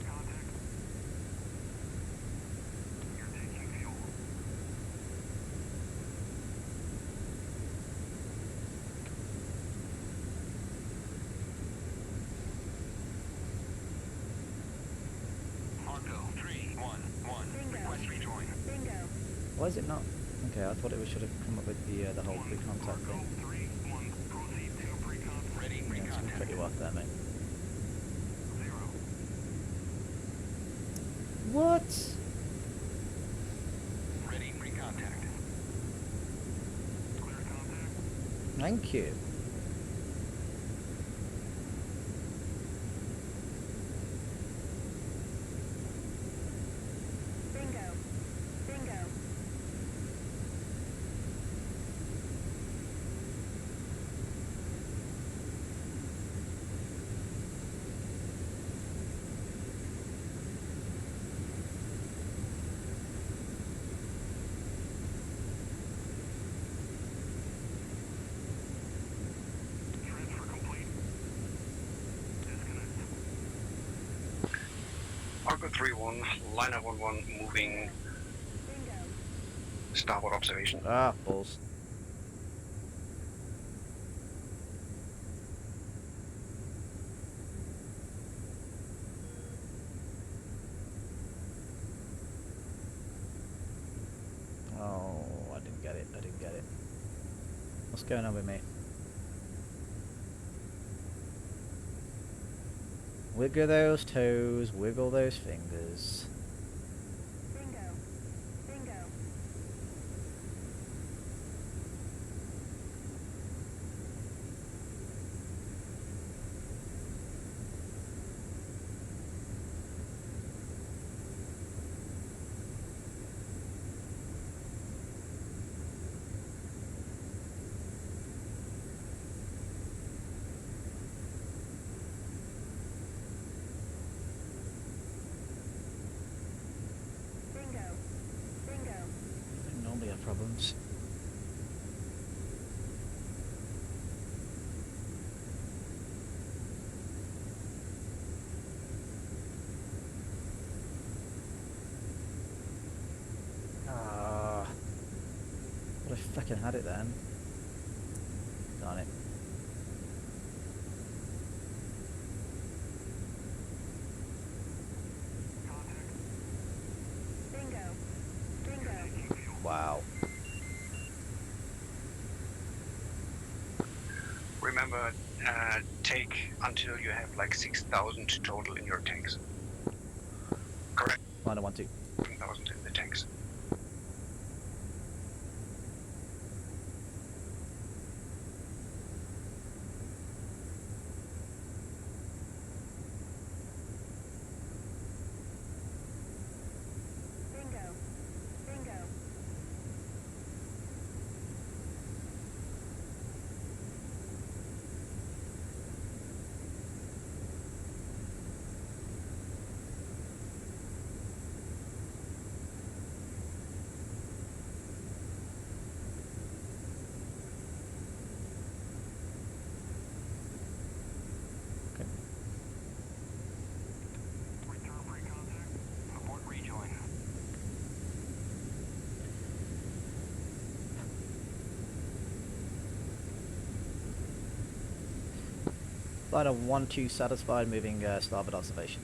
Contact. You're taking fuel. Marco 311. Bingo. Request rejoin. Bingo. Why is it not? Okay, I thought it should have come up with the whole pre-contact Marco thing. 3-1. Proceed to pre-contact. Ready, Yeah, I'm just gonna cut pre-contact. you off there, mate. 0. What? Ready, pre-contact. Clear contact. Thank you. Bingo. Bingo. Transfer complete. Disconnect. Argo 3-1, liner 1-1, moving Bingo. starboard observation. Ah, balls. Oh, I didn't get it. I didn't get it. What's going on with me? Wiggle those toes, wiggle those fingers. Bingo. Bingo. Bingo. Bingo. I normally have problems. Ah, but I fucking had it then. Darn it. Contact. Bingo. Bingo. Taking fuel. Wow. Remember, take until you have like 6,000 total in your tanks. Correct, Liner 1-2. 1,000 in the tanks. Bingo. Bingo. Okay. Return pre-contact. Abort rejoin. Liner 1-2 satisfied, moving starboard observation.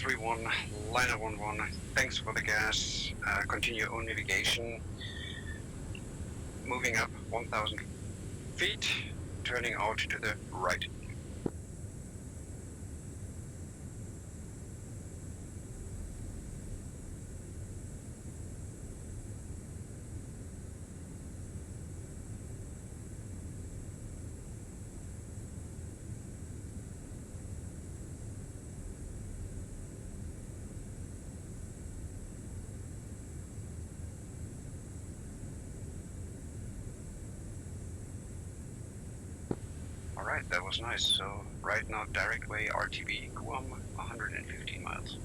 631, liner 11, thanks for the gas, continue on navigation, moving up 1,000 feet, turning out to the right. Alright, that was nice. So right now direct way RTB Guam 115 miles.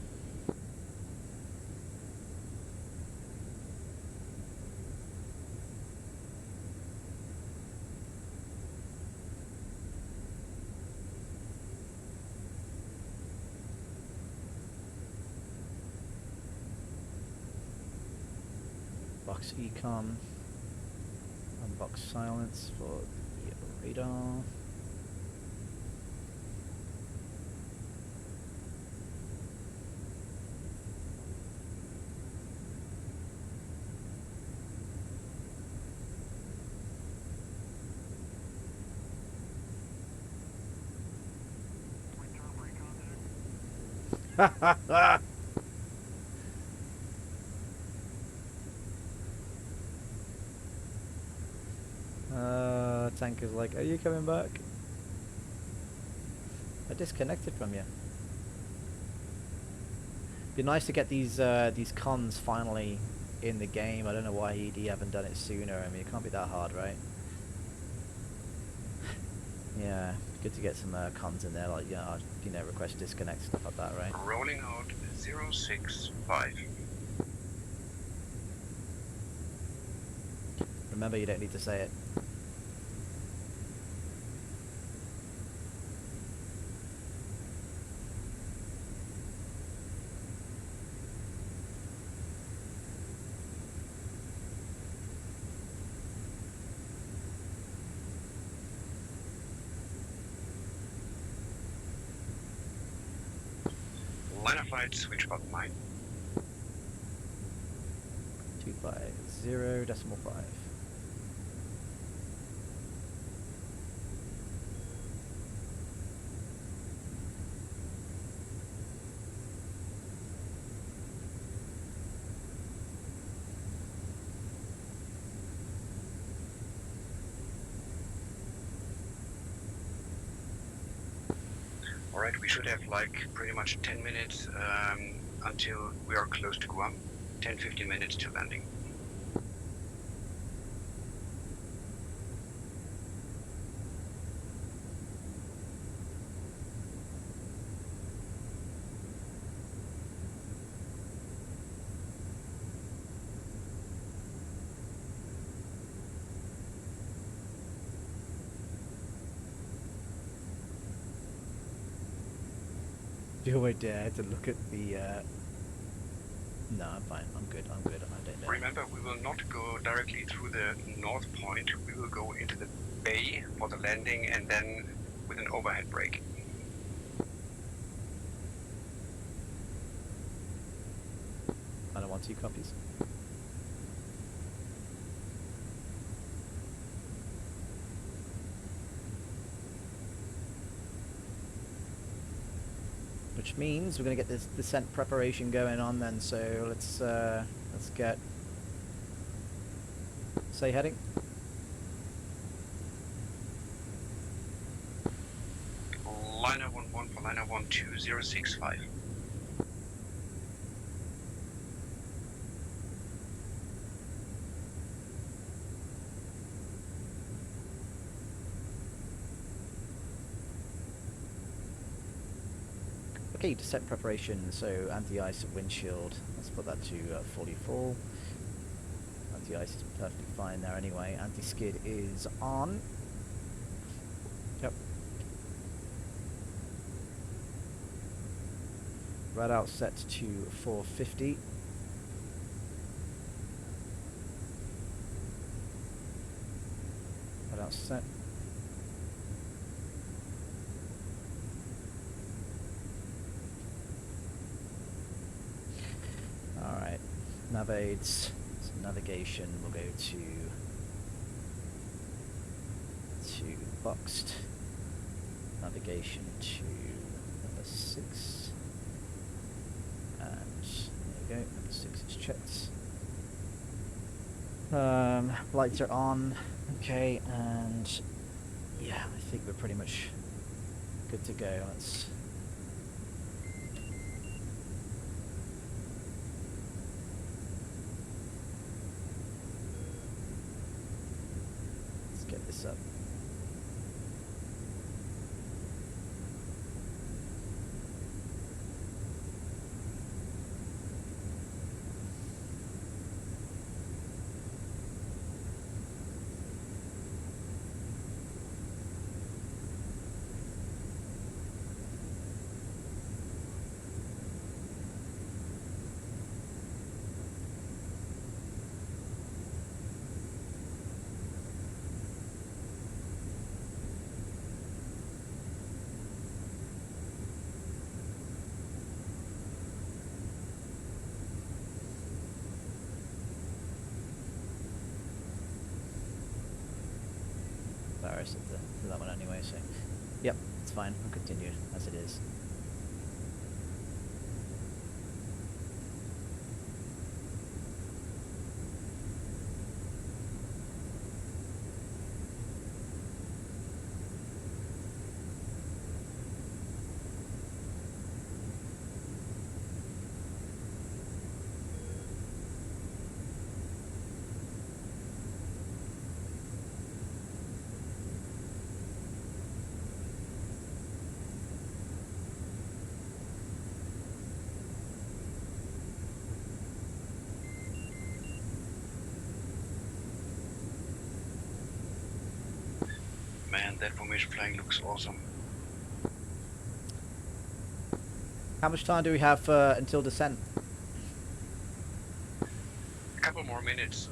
Box econ. Unbox silence for the radar. Return pre-contact. Tanker's like, are you coming back? I disconnected from you. Be nice to get these cons finally in the game. I don't know why ED haven't done it sooner. I mean, it can't be that hard, right? Yeah, good to get some cons in there, like request disconnect, stuff like that, right? Rolling out 065. Remember, you don't need to say it. Line of flight, switch button 9. 250.5. Alright, we should have like pretty much 10 minutes until we are close to Guam. 10-15 minutes to landing. Do I dare to look at the no, I'm fine. I'm good. I don't know. Remember, we will not go directly through the north point. We will go into the bay for the landing and then with an overhead brake. I don't want 2 copies. Which means we're going to get this descent preparation going on then, so let's get... Say heading. Liner 11 for liner 12065. Okay, descent preparation, so anti-ice windshield, let's put that to 44. Anti-ice is perfectly fine there anyway. Anti-skid is on. Yep. Rad out set to 450. Rad out set. nav aids. So navigation will go to boxed. Navigation to number 6. And there you go, number 6 is checked. Lights are on. Okay, and yeah, I think we're pretty much good to go. Let's get this up. Set to that one anyway, so yep, it's fine. We'll continue as it is. Man, that formation flying looks awesome. How much time do we have until descent? A couple more minutes.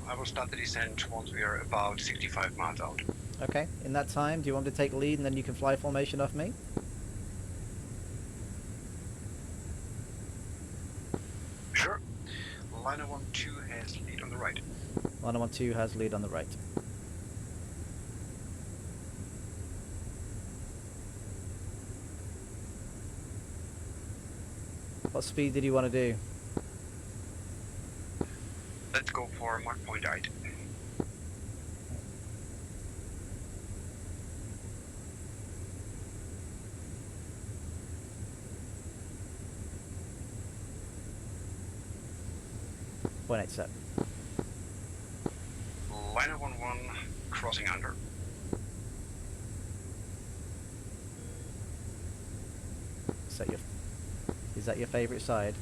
I will start the descent once we are about 65 miles out. Okay, in that time, do you want me to take lead and then you can fly formation off me? Sure. Liner 1-2 has lead on the right. Liner 1-2 has lead on the right. What speed did you want to do? Let's go for Mach point 8. Point 8 set. Liner 1-1 crossing under. Is that your favorite side?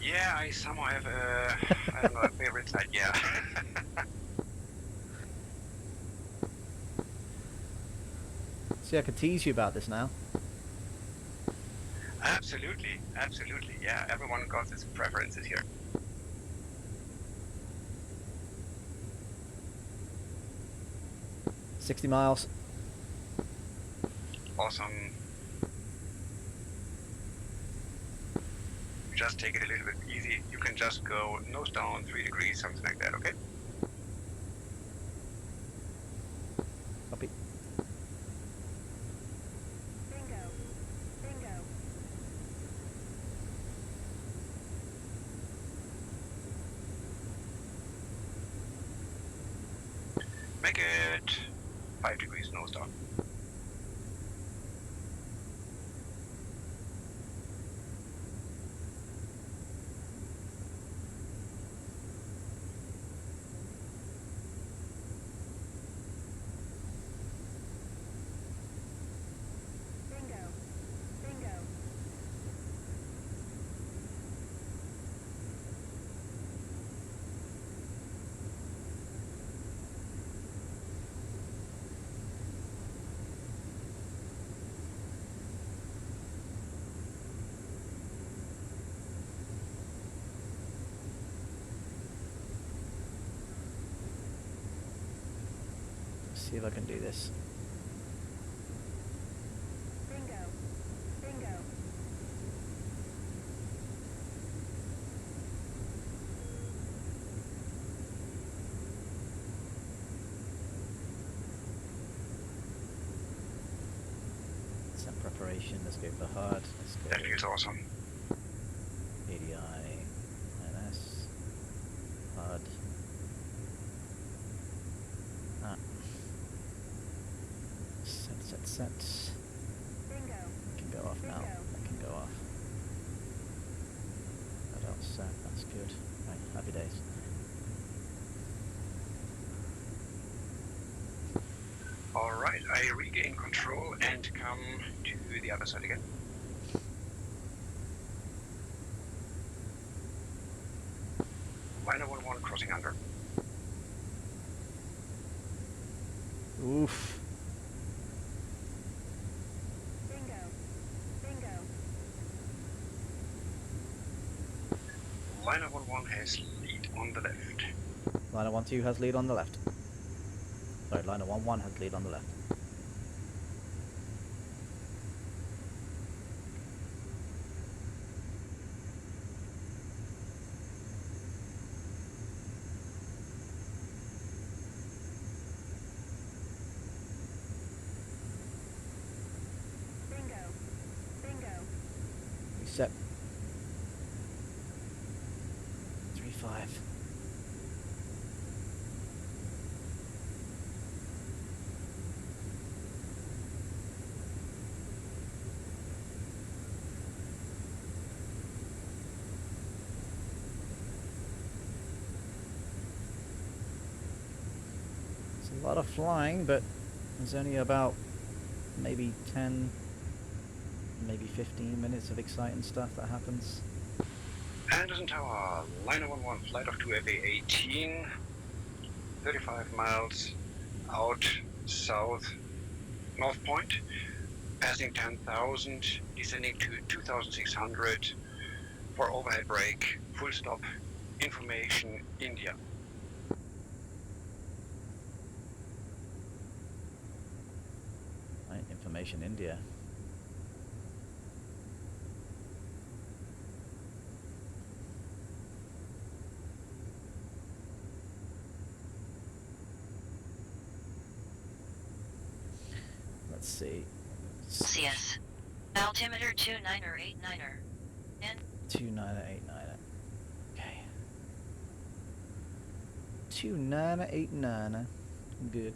Yeah, I somehow have I don't know, a favorite side, yeah. See, I could tease you about this now. Absolutely, absolutely, yeah. Everyone got his preferences here. $60 miles. Awesome. Just take it a little bit easy. You can just go nose down 3 degrees, something like that, okay? Copy. Bingo. Bingo. Make it 5 degrees nose down. Bingo. Bingo. See if I can do this. Bingo. Bingo. descent preparation. Let's go for hard. Let's go That feels awesome. ADI INS hard. Ah. Set. Bingo. That can go off now. Bingo. That can go off. Adult set. That's good. Right. Happy days. Alright, I regain control and come to the other side again. Liner 11 crossing under. Oof. Bingo. Bingo. Liner 11 has lead on the left. Liner 1-2 has lead on the left. Sorry, liner 1-1 has lead on the left. Bingo. Bingo. Reset. 3-5. It's a lot of flying, but there's only about maybe 10, maybe 15 minutes of exciting stuff that happens. Andersen Tower, Liner 11, flight of 2FA18, 35 miles out south North Point, passing 10,000, descending to 2,600 for overhead brake, full stop, information, India. Right, information India. Let's see. CS. Altimeter 29er89er. And 2989. Okay. 2989. Good.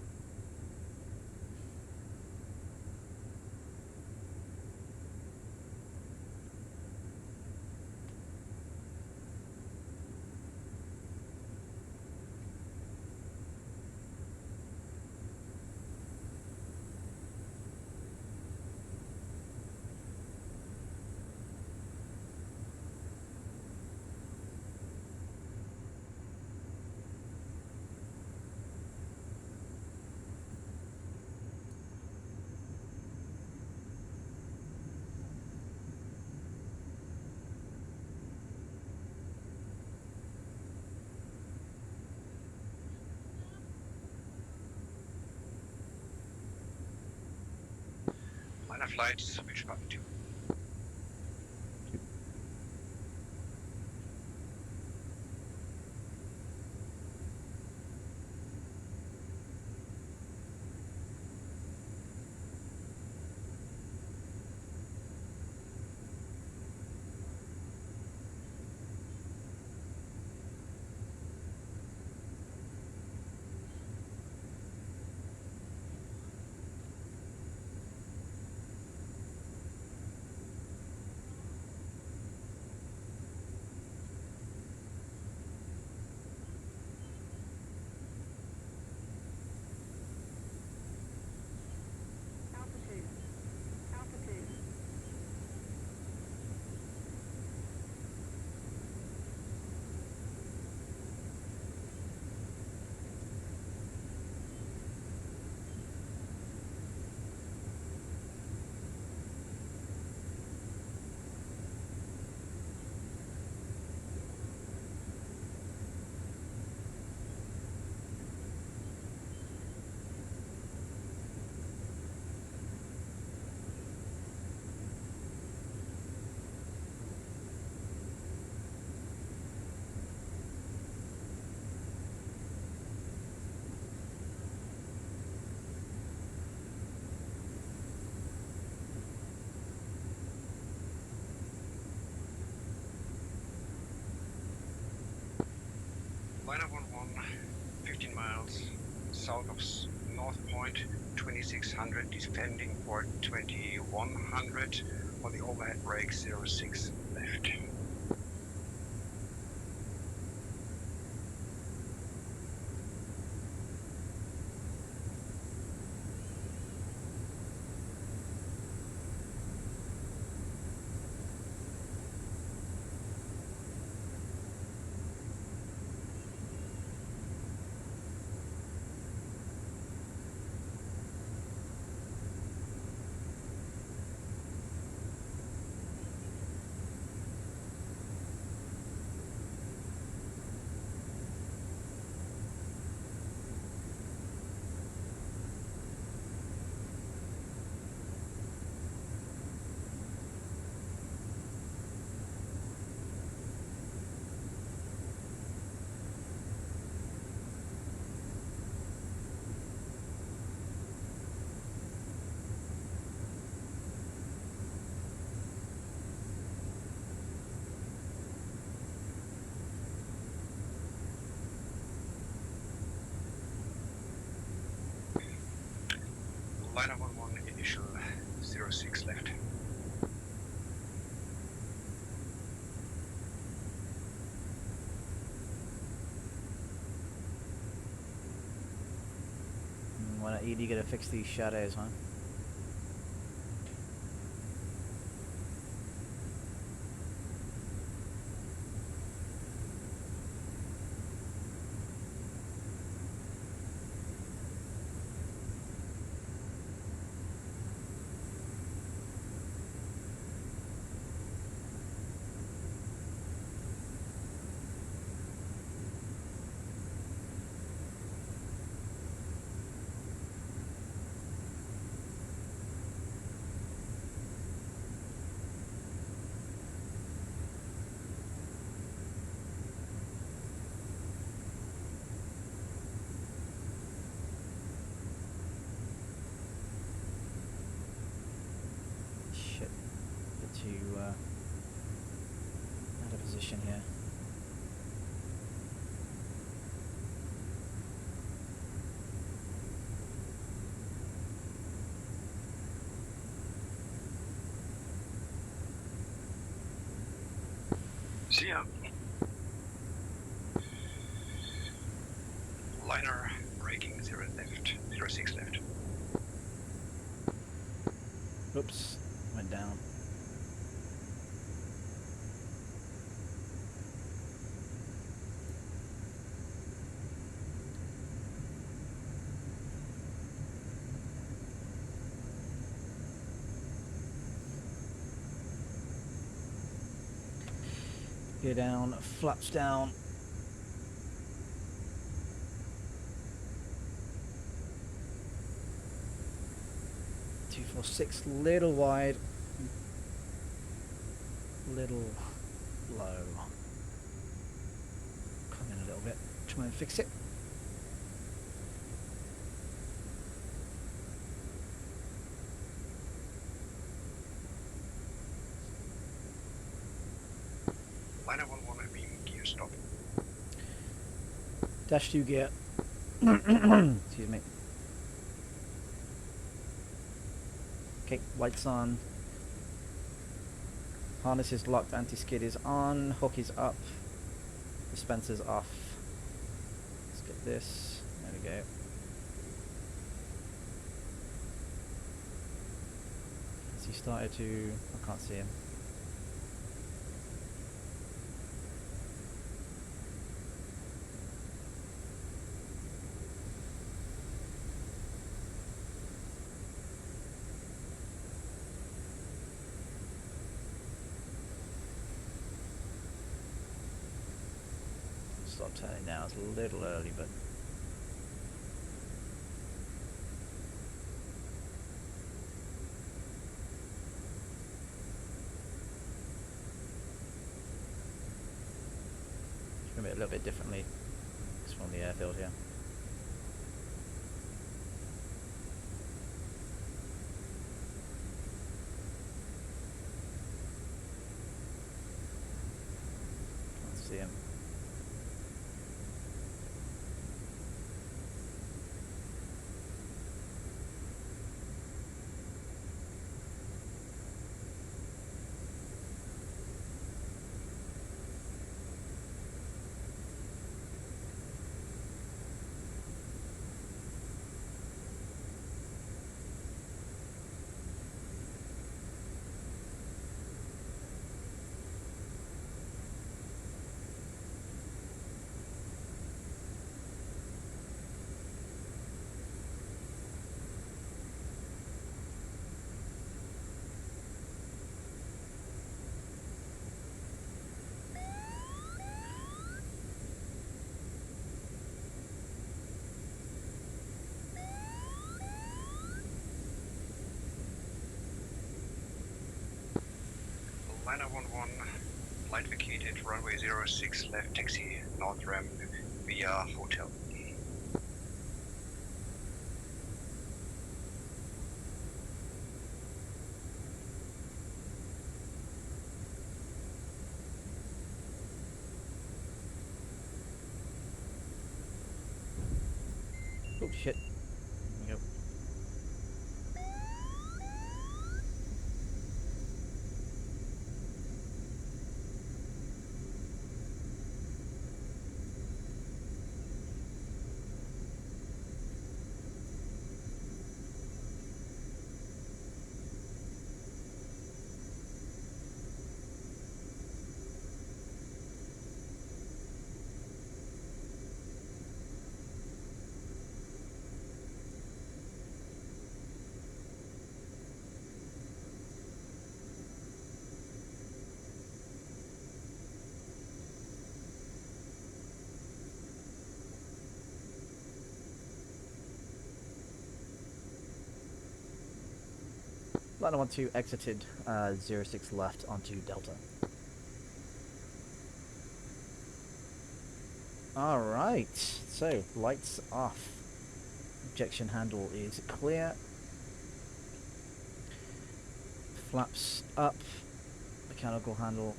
Liner flight, switch button 2. miles south of North Point, 2600, descending for 2100 on the overhead brake 06 left. Liner 11 initial 06 left. Why not you gotta fix these shadows, huh? Shit. Bit too out of position here. See ya. Liner braking 0 left, 06 left. Oops, went down. Go down, flaps down. Two, 4, 6, little wide, little low. Come in a little bit, try and fix it. Liner 11 beam gear stop. Dash 2 gear. Excuse me. Okay, lights on. Harness is locked, anti-skid is on, hook is up, dispenser's off. Let's get this. There we go. Has he started to... I can't see him. Stop turning now, it's a little early, but it's going to be a little bit differently from the airfield here. Can't see him. Liner 11, light vacated, runway 06, left taxi, north ramp via hotel. Oh shit. Here we go. Liner 12 exited 06 left onto Delta. Alright, so lights off. Ejection handle is clear. Flaps up. Mechanical handle,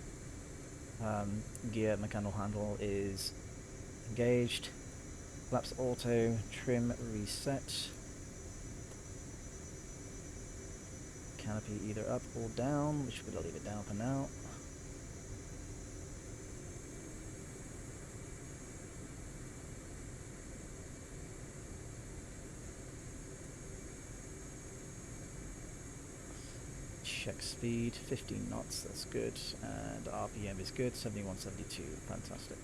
gear mechanical handle is engaged. Flaps auto, trim reset. Canopy either up or down, which we're going to leave it down for now. Check speed, 15 knots, that's good, and RPM is good, 7172, fantastic.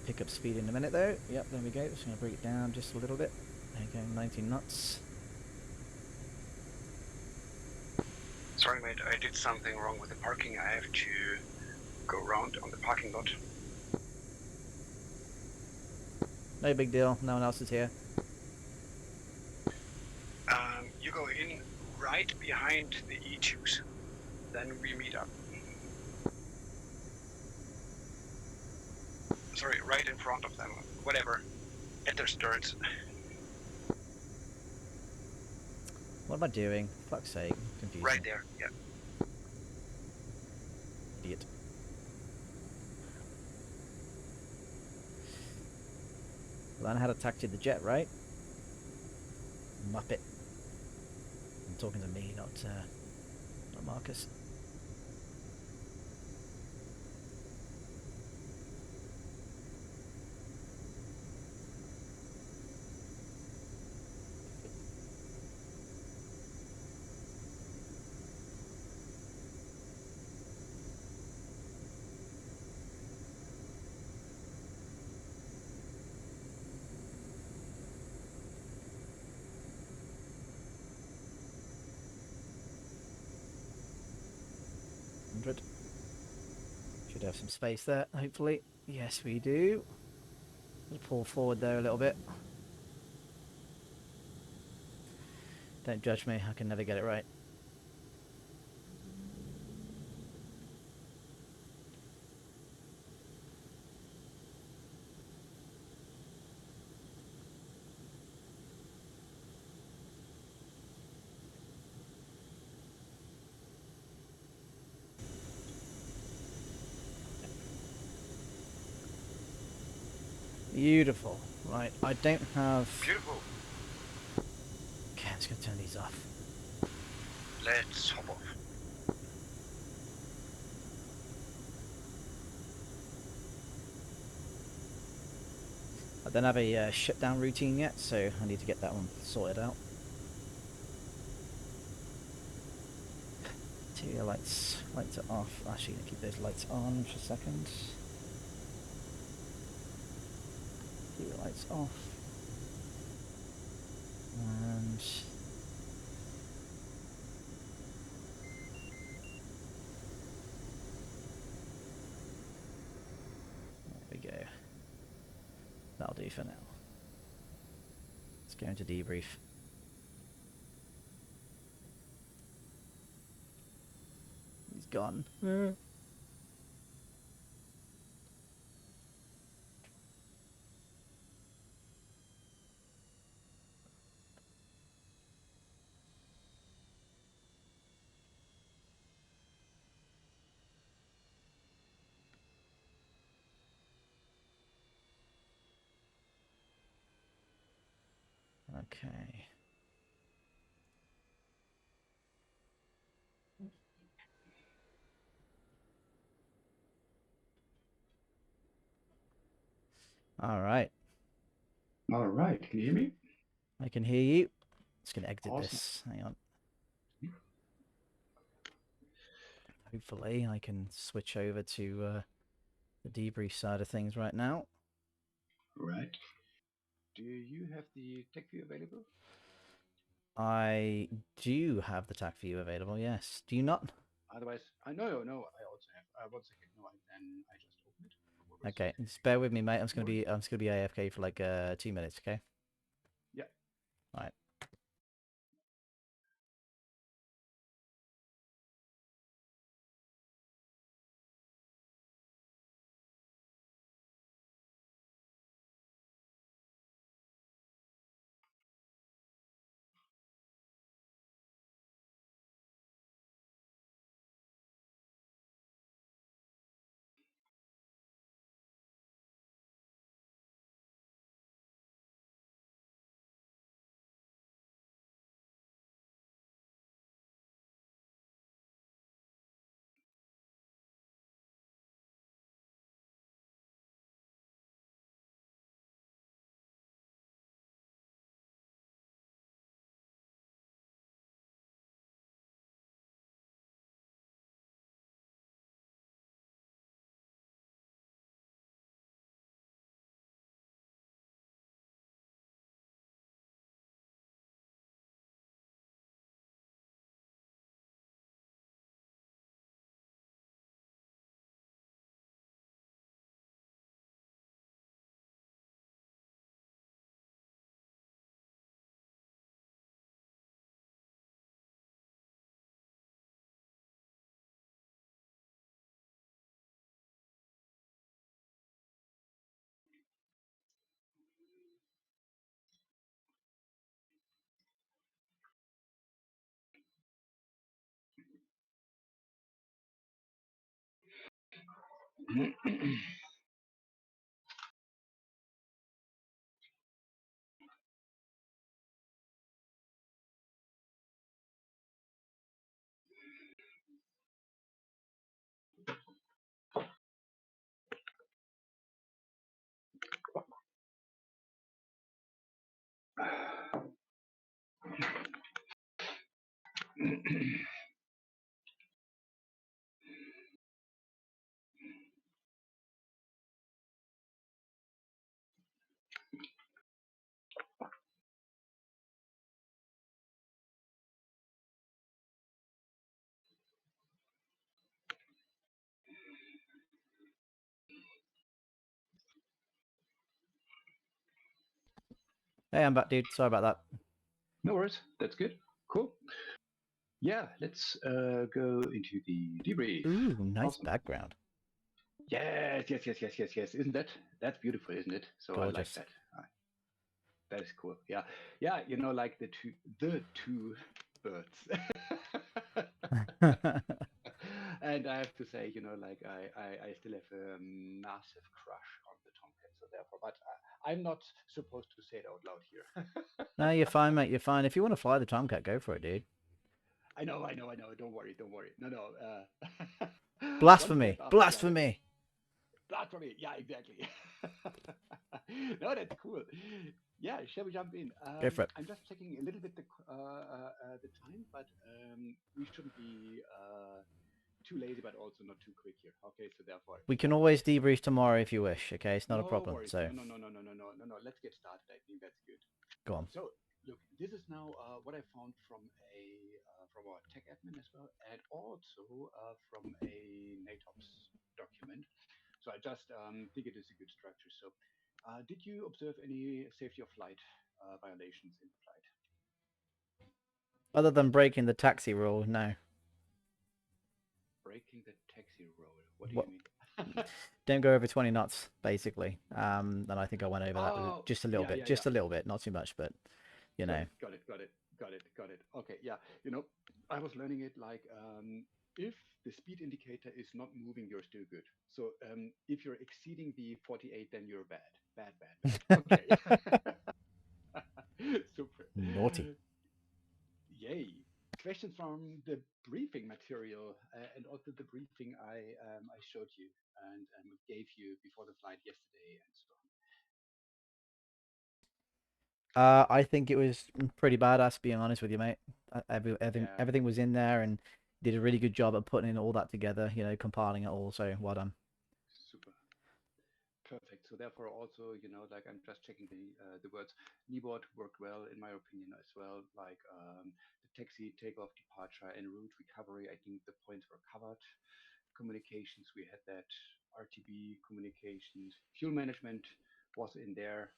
Pick up speed in a minute though, yep, there we go, just going to bring it down just a little bit. There you go, 19 knots. Sorry mate, I did something wrong with the parking. I have to go around on the parking lot. No big deal, no one else is here. You go in right behind the E2s, then we meet up. Sorry, right in front of them, whatever, at their sterns. What am I doing? Fuck's sake, confusing. Right there, yeah. Idiot. Learn how to taxi the jet, right? Muppet. I'm talking to me, not Markus. Should have some space there, hopefully. Yes, we do. Pull forward there a little bit. Don't judge me, I can never get it right. Beautiful. Right, I don't have... Beautiful. Okay, I'm just going to turn these off. Let's hop off. I don't have a shutdown routine yet, so I need to get that one sorted out. Interior lights are off. Actually, going to keep those lights on for a second. Interior lights off. And... there we go. That'll do for now. Let's go into debrief. He's gone. Okay. All right. All right, can you hear me? I can hear you. Just gonna exit Awesome. this. Hang on. Hopefully, I can switch over to the debrief side of things right now. Right. Do you have the tech view available? I do have the TAC view available. Yes. Do you not? Otherwise, I no, I also have. 1 second. No, then I just open it. No worries. Okay. Just bear with me, mate. I'm just gonna No be AFK for like 2 minutes. Okay. Yeah. All right. Hey, I'm back, dude. Sorry about that. No worries. That's good. Cool. Yeah, let's go into the debrief. Ooh, nice Awesome. background. Yes. Isn't that's beautiful, isn't it? So I like Gorgeous. that. That is cool. Yeah. Yeah, like the two birds. And I have to say, like I still have a massive crush on the Tomcat. So therefore, but I'm not supposed to say it out loud here. No, you're fine, mate. You're fine. If you want to fly the Tomcat, go for it, dude. I know. Don't worry. No. Blasphemy! Blasphemy! Blasphemy. Yeah, exactly. No, that's cool. Yeah, shall we jump in? Go for it. I'm just checking a little bit the time, but we shouldn't be too lazy, but also not too quick here. Okay, so therefore We can always debrief tomorrow if you wish. Okay, it's not a no problem. worries. So No. Let's get started. I think that's good. go on. So look, this is now what I found from from our tech admin as well, and also from a NATOPS document. So I just think it is a good structure. So did you observe any safety of flight violations in flight? Other than breaking the taxi rule, no. Breaking What do What? you mean? Don't go over 20 knots, basically. And I think I went over that Oh, just a little yeah, bit, yeah, yeah. just a little bit, not too much, but you know. Got it, got it, got it, got it. Okay, yeah. You know, I was learning it like if the speed indicator is not moving, you're still good. So if you're exceeding the 48, then you're bad, bad, bad, bad. Okay. Super. Naughty. Yay. Questions from the briefing material and also the briefing I showed you and gave you before the flight yesterday and so on. I think it was pretty badass, being honest with you, mate. Yeah. Everything was in there and did a really good job at putting in all that together, compiling it all. So well done. Super. Perfect. So therefore, also, like I'm just checking the words. Kneeboard worked well, in my opinion, as well. Like the taxi, takeoff, departure, and route recovery. I think the points were covered. Communications, we had that. RTB communications, fuel management was in there.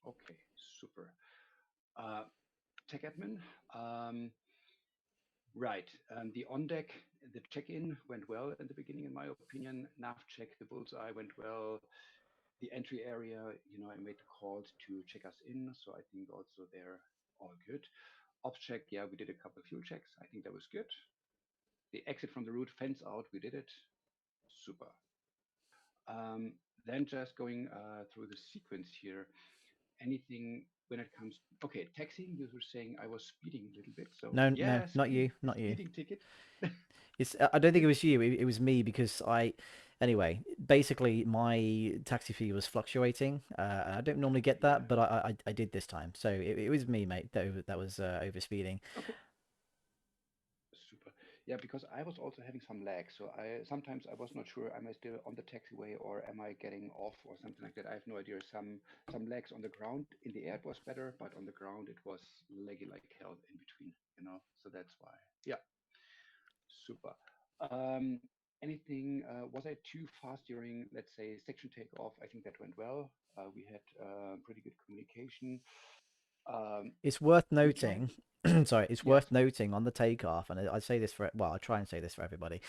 Okay, super. Uh, Tech admin. Um, right. The on deck, the check-in went well in the beginning, in my opinion. Nav check, the bullseye went well. The entry area, I made the calls to check us in. So I think also they're all good. Ops check, yeah, we did a couple of fuel checks. I think that was good. The exit from the route, fence out, we did it. Super. Um, then just going through the sequence here. Anything when it comes, okay, taxiing, you were saying I was speeding a little bit. So No, no, yeah, not you, the not you. speeding ticket. It's I don't think it was you. It was me because anyway, basically my taxi fee was fluctuating. And I don't normally get Yeah. that, but I did this time. So it was me, mate. That was over speeding. Okay. Super. Yeah, because I was also having some lag. So I sometimes I was not sure, am I still on the taxiway or am I getting off or something like that. I have no idea. Some lags on the ground. In the air it was better, but on the ground it was laggy like hell in between. So that's why. Yeah, super. Um, anything was I too fast during, let's say, section takeoff? I think that went well. We had pretty good communication. It's worth We tried. noting. Sorry, it's Yes. worth noting on the takeoff, and I say this for well, I try and say this for everybody.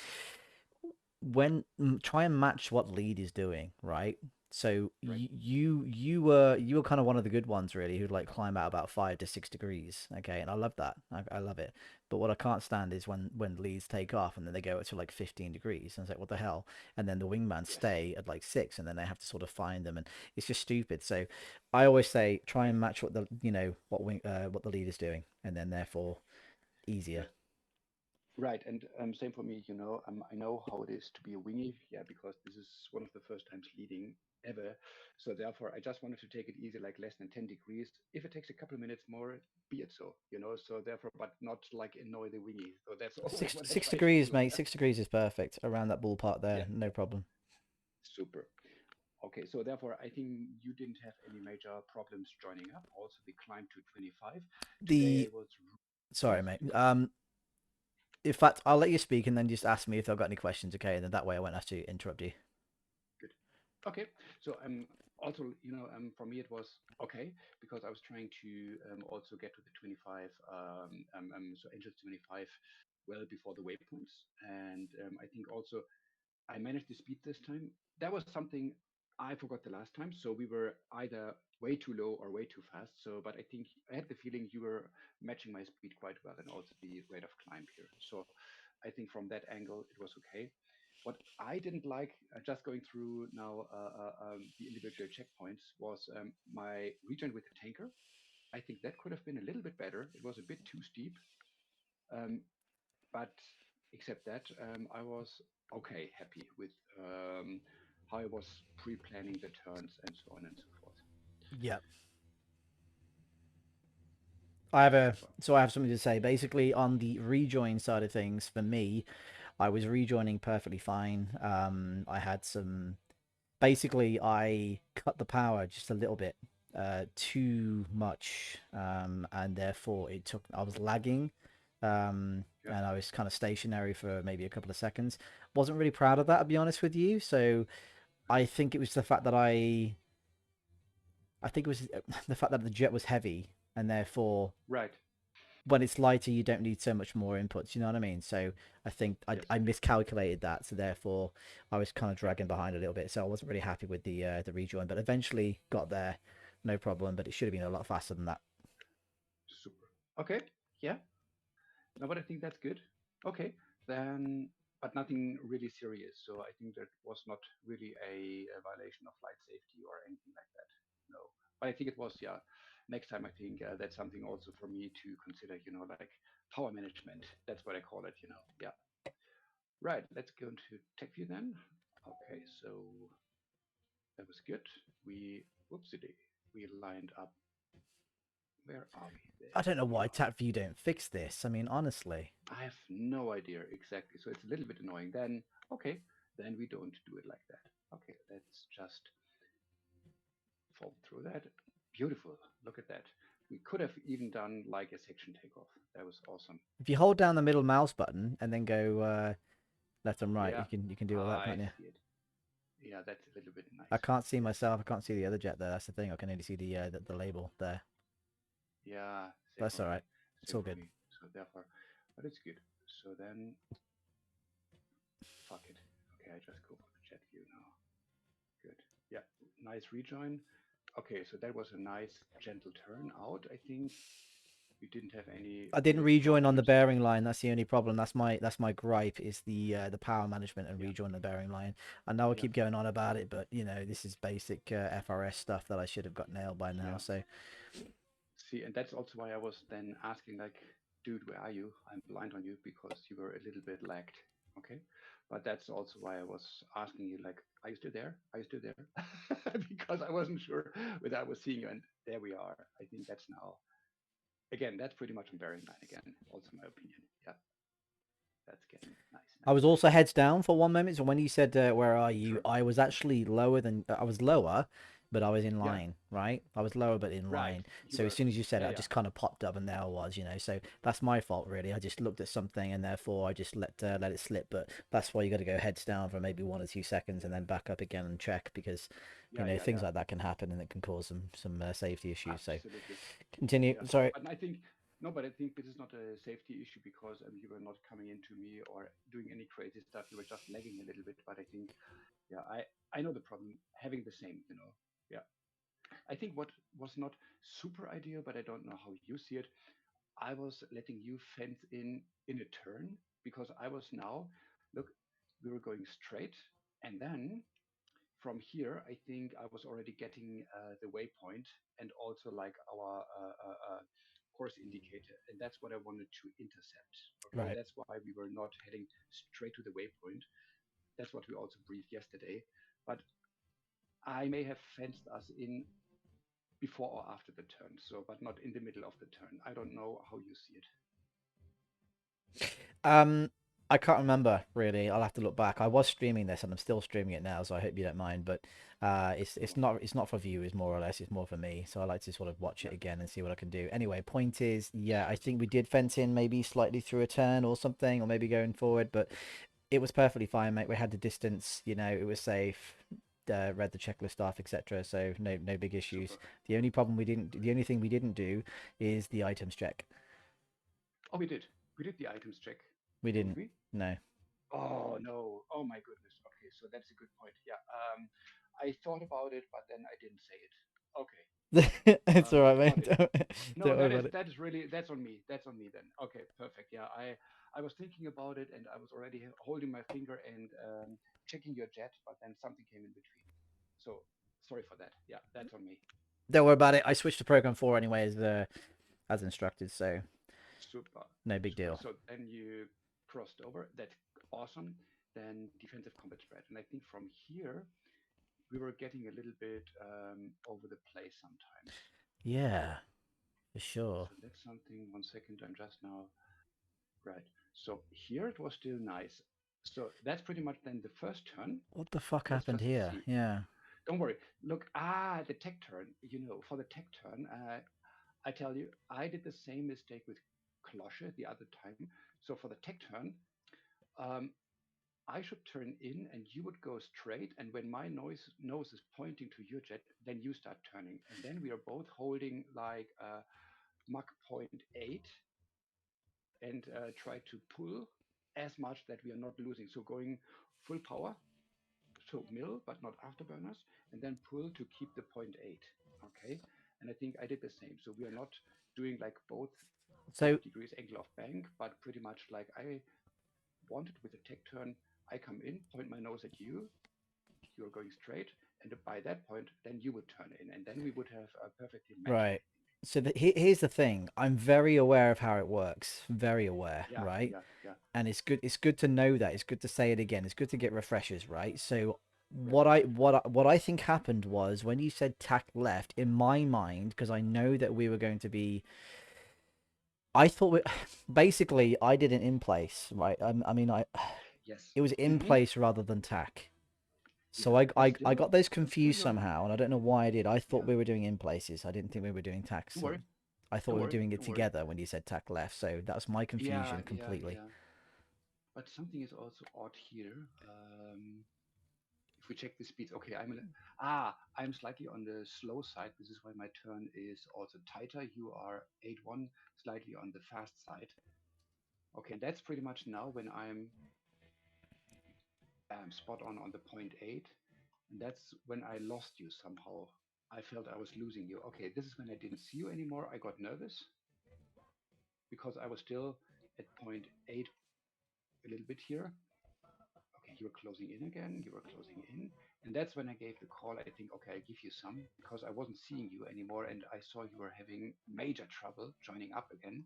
When try and match what lead is doing, right? So Right. you were kind of one of the good ones, really, who'd like climb out about 5 to 6 degrees. Okay, and I love that. I love it. But what I can't stand is when leads take off and then they go up to like 15 degrees, and it's like, what the hell? And then the wingman Yes. stay at like 6, and then they have to sort of find them, and it's just stupid. So I always say try and match what the what the lead is doing, and then therefore easier. Right. Right, and same for me. I know how it is to be a wingy, yeah, because this is one of the first times leading ever. So therefore, I just wanted to take it easy, like less than 10 degrees. If it takes a couple of minutes more, be it so. So therefore, but not like annoy the wingy. So that's always Six what I six try to degrees, do. mate. 6 degrees is perfect around that ballpark Yeah, there. No problem. super. Okay, so therefore, I think you didn't have any major problems joining up. Also, the climb to 25. Today The was, Sorry, yes, mate. go. In fact, I'll let you speak and then just ask me if I've got any questions, okay? And then that way I won't have to interrupt you. Good. Okay. So also for me it was okay because I was trying to also get to the 25 so Angels 25 well before the waypoints, and I think also I managed the speed this time. That was something I forgot the last time. So we were either way too low or way too fast. So, but I think I had the feeling you were matching my speed quite well and also the rate of climb here. So I think from that angle, it was okay. What I didn't like, just going through now the individual checkpoints, was my region with the tanker. I think that could have been a little bit better. It was a bit too steep. Um, but except that, I was okay, happy with how I was pre-planning the turns and so on and so forth. Yeah. Super. I have something to say. Basically, on the rejoin side of things, for me, I was rejoining perfectly fine. I had some. Basically, I cut the power just a little bit, too much, and therefore I was lagging, Yeah. and I was kind of stationary for maybe a couple of seconds. Wasn't really proud of that, to be honest with you. So I think it was the fact that I think it was the fact that the jet was heavy, and therefore Right. when it's lighter, you don't need so much more inputs. You know what I mean? So I think Yes. I miscalculated that, so therefore I was kind of dragging behind a little bit. So I wasn't really happy with the rejoin, but eventually got there, no problem. But it should have been a lot faster than that. Super. Okay. Yeah. No, but I think that's good. Okay. Then, but nothing really serious. So I think that was not really a violation of flight safety or anything like that. No. But I think it was, yeah. Next time, I think that's something also for me to consider, like power management. That's what I call it, Yeah. Right. Let's go into tech view then. Okay. So that was good. Whoopsie, we lined up. Where are we? I There don't know we why are. Tap View don't fix this. I mean, honestly. I have no idea exactly. So it's a little bit annoying. Then, okay, then we don't do it like that. Okay, let's just fall through that. Beautiful. Look at that. We could have even done like a section takeoff. That was awesome. If you hold down the middle mouse button and then go left and right, Yeah, you can do all that, I can't you? see it. Yeah, that's a little bit nice. I can't see Yes. myself. I can't see the other jet there. That's the thing. I can only see the label there. Yeah, same That's for all me. right. It's Same all for good. me. So therefore, but it's good. So then, fuck it. Okay, I just go for the jet view now. Good. Yeah, nice rejoin. Okay, so that was a nice gentle turn out. I think we didn't have any I didn't weird rejoin on the problems. bearing line. That's the only problem. That's my gripe is the power management and Yeah, rejoin the bearing line. I know I yeah, keep going on about it, but this is basic FRS stuff that I should have got nailed by now. yeah. So See, and that's also why I was then asking, like, dude, where are you? I'm blind on you because you were a little bit lagged. Okay, but that's also why I was asking you, like, are you still there? Are you still there? Because I wasn't sure whether I was seeing you, and there we are. I think that's now again. That's pretty much on bearing line again. Also, my opinion. Yeah, that's getting nice, I nice, was also heads down for one moment. So when you said where are you, Sure. I was actually lower than I was lower, but I was in Yeah. line, right? I was lower but in Right. line. You So as were. soon as you said it, Yeah, I yeah. just kind of popped up, and there I was. So that's my fault, really. I just looked at something, and therefore I just let it slip. But that's why you got to go heads down for maybe 1 or 2 seconds, and then back up again and check because Yeah, yeah, things yeah. like that can happen, and it can cause some safety issues. So Absolutely. continue. Yeah. Sorry. But I think no, but I think this is not a safety issue because you were not coming into me or doing any crazy stuff. You were just lagging a little bit. But I think, yeah, I know the problem. Having the same. Yeah. I think what was not super ideal, but I don't know how you see it. I was letting you fence in a turn because I was now look, we were going straight, and then from here, I think I was already getting the waypoint and also like our course indicator, and that's what I wanted to intercept. Okay, Right. that's why we were not heading straight to the waypoint. That's what we also briefed yesterday. But I may have fenced us in before or after the turn, so but not in the middle of the turn. I don't know how you see it. I can't remember really. I'll have to look back. I was streaming this, and I'm still streaming it now, so I hope you don't mind. But No, it's not for viewers more or less. It's more for me. So I like to sort of watch yeah, it again and see what I can do. Anyway, point is, yeah, I think we did fence in maybe slightly through a turn or something, or maybe going forward, but it was perfectly fine, mate. We had the distance. It was safe. Read the checklist off, etc. So no big issues. super. The only thing we didn't do is the items check. Oh, we did. We did the items check, We didn't didn't. we? No. Oh no! Oh my goodness. Okay, so that's a good point. Yeah. I thought about it, but then I didn't say it. Okay. It's all right, Got mate. it. No, Don't worry about it. that is really that's on me. That's on me then. Okay, perfect. Yeah, I was thinking about it and I was already holding my finger and checking your jet, but then something came in between. So sorry for that. Yeah, that's on me. Don't worry about it. I switched to program 4 anyway as instructed, so Super, no big super. deal. So then you crossed over. That's awesome. Then defensive combat spread, and I think from here we were getting a little bit over the place sometimes. Yeah, for sure. So that's something. 1 second. I'm just now right. So here it was still nice. So that's pretty much then the first turn. What the fuck Let's happened just here? see. Yeah. Don't worry. Look, the tech turn. For the tech turn, I tell you, I did the same mistake with Klosche the other time. So for the tech turn, um, I should turn in and you would go straight. And when my nose is pointing to your jet, then you start turning. And then we are both holding like Mach point 8 and try to pull as much that we are not losing. So going full power, so mill, but not afterburners, and then pull to keep the 0.8. Okay. And I think I did the same. So we are not doing like both So 30 degrees angle of bank, but pretty much like I wanted with a tech turn. I come in, point my nose at you, you're going straight, and by that point, then you would turn in, and then we would have perfectly matched. right. So here's the thing. I'm very aware of how it works. Very aware, Yeah, right? yeah, yeah. And it's good. It's good to know that. It's good to say it again. It's good to get refreshers, right? So Right. what I think happened was when you said tack left, in my mind, because I know that we were going to be. I thought basically I did it in place, right? I mean, Yes. it was in place rather than tack. So Yeah, but I still, got those but still confused you're, somehow, and I don't know why I did. I thought yeah. we were doing in places. I didn't think we were doing tacks. Don't So worry, I thought don't we were worry, doing it don't worry. together when you said tack left. So that's my Yeah, confusion yeah, completely. yeah. But something is also odd here. If we check the speeds, okay, I'm slightly on the slow side. This is why my turn is also tighter. You are 8-1, slightly on the fast side. Okay, and that's pretty much now when I'm spot on the 0.8. And that's when I lost you somehow. I felt I was losing you. Okay, this is when I didn't see you anymore. I got nervous because I was still at 0.8 a little bit here. Okay, you were closing in again. You were closing in. And that's when I gave the call. I think, okay, I give you some because I wasn't seeing you anymore. And I saw you were having major trouble joining up again.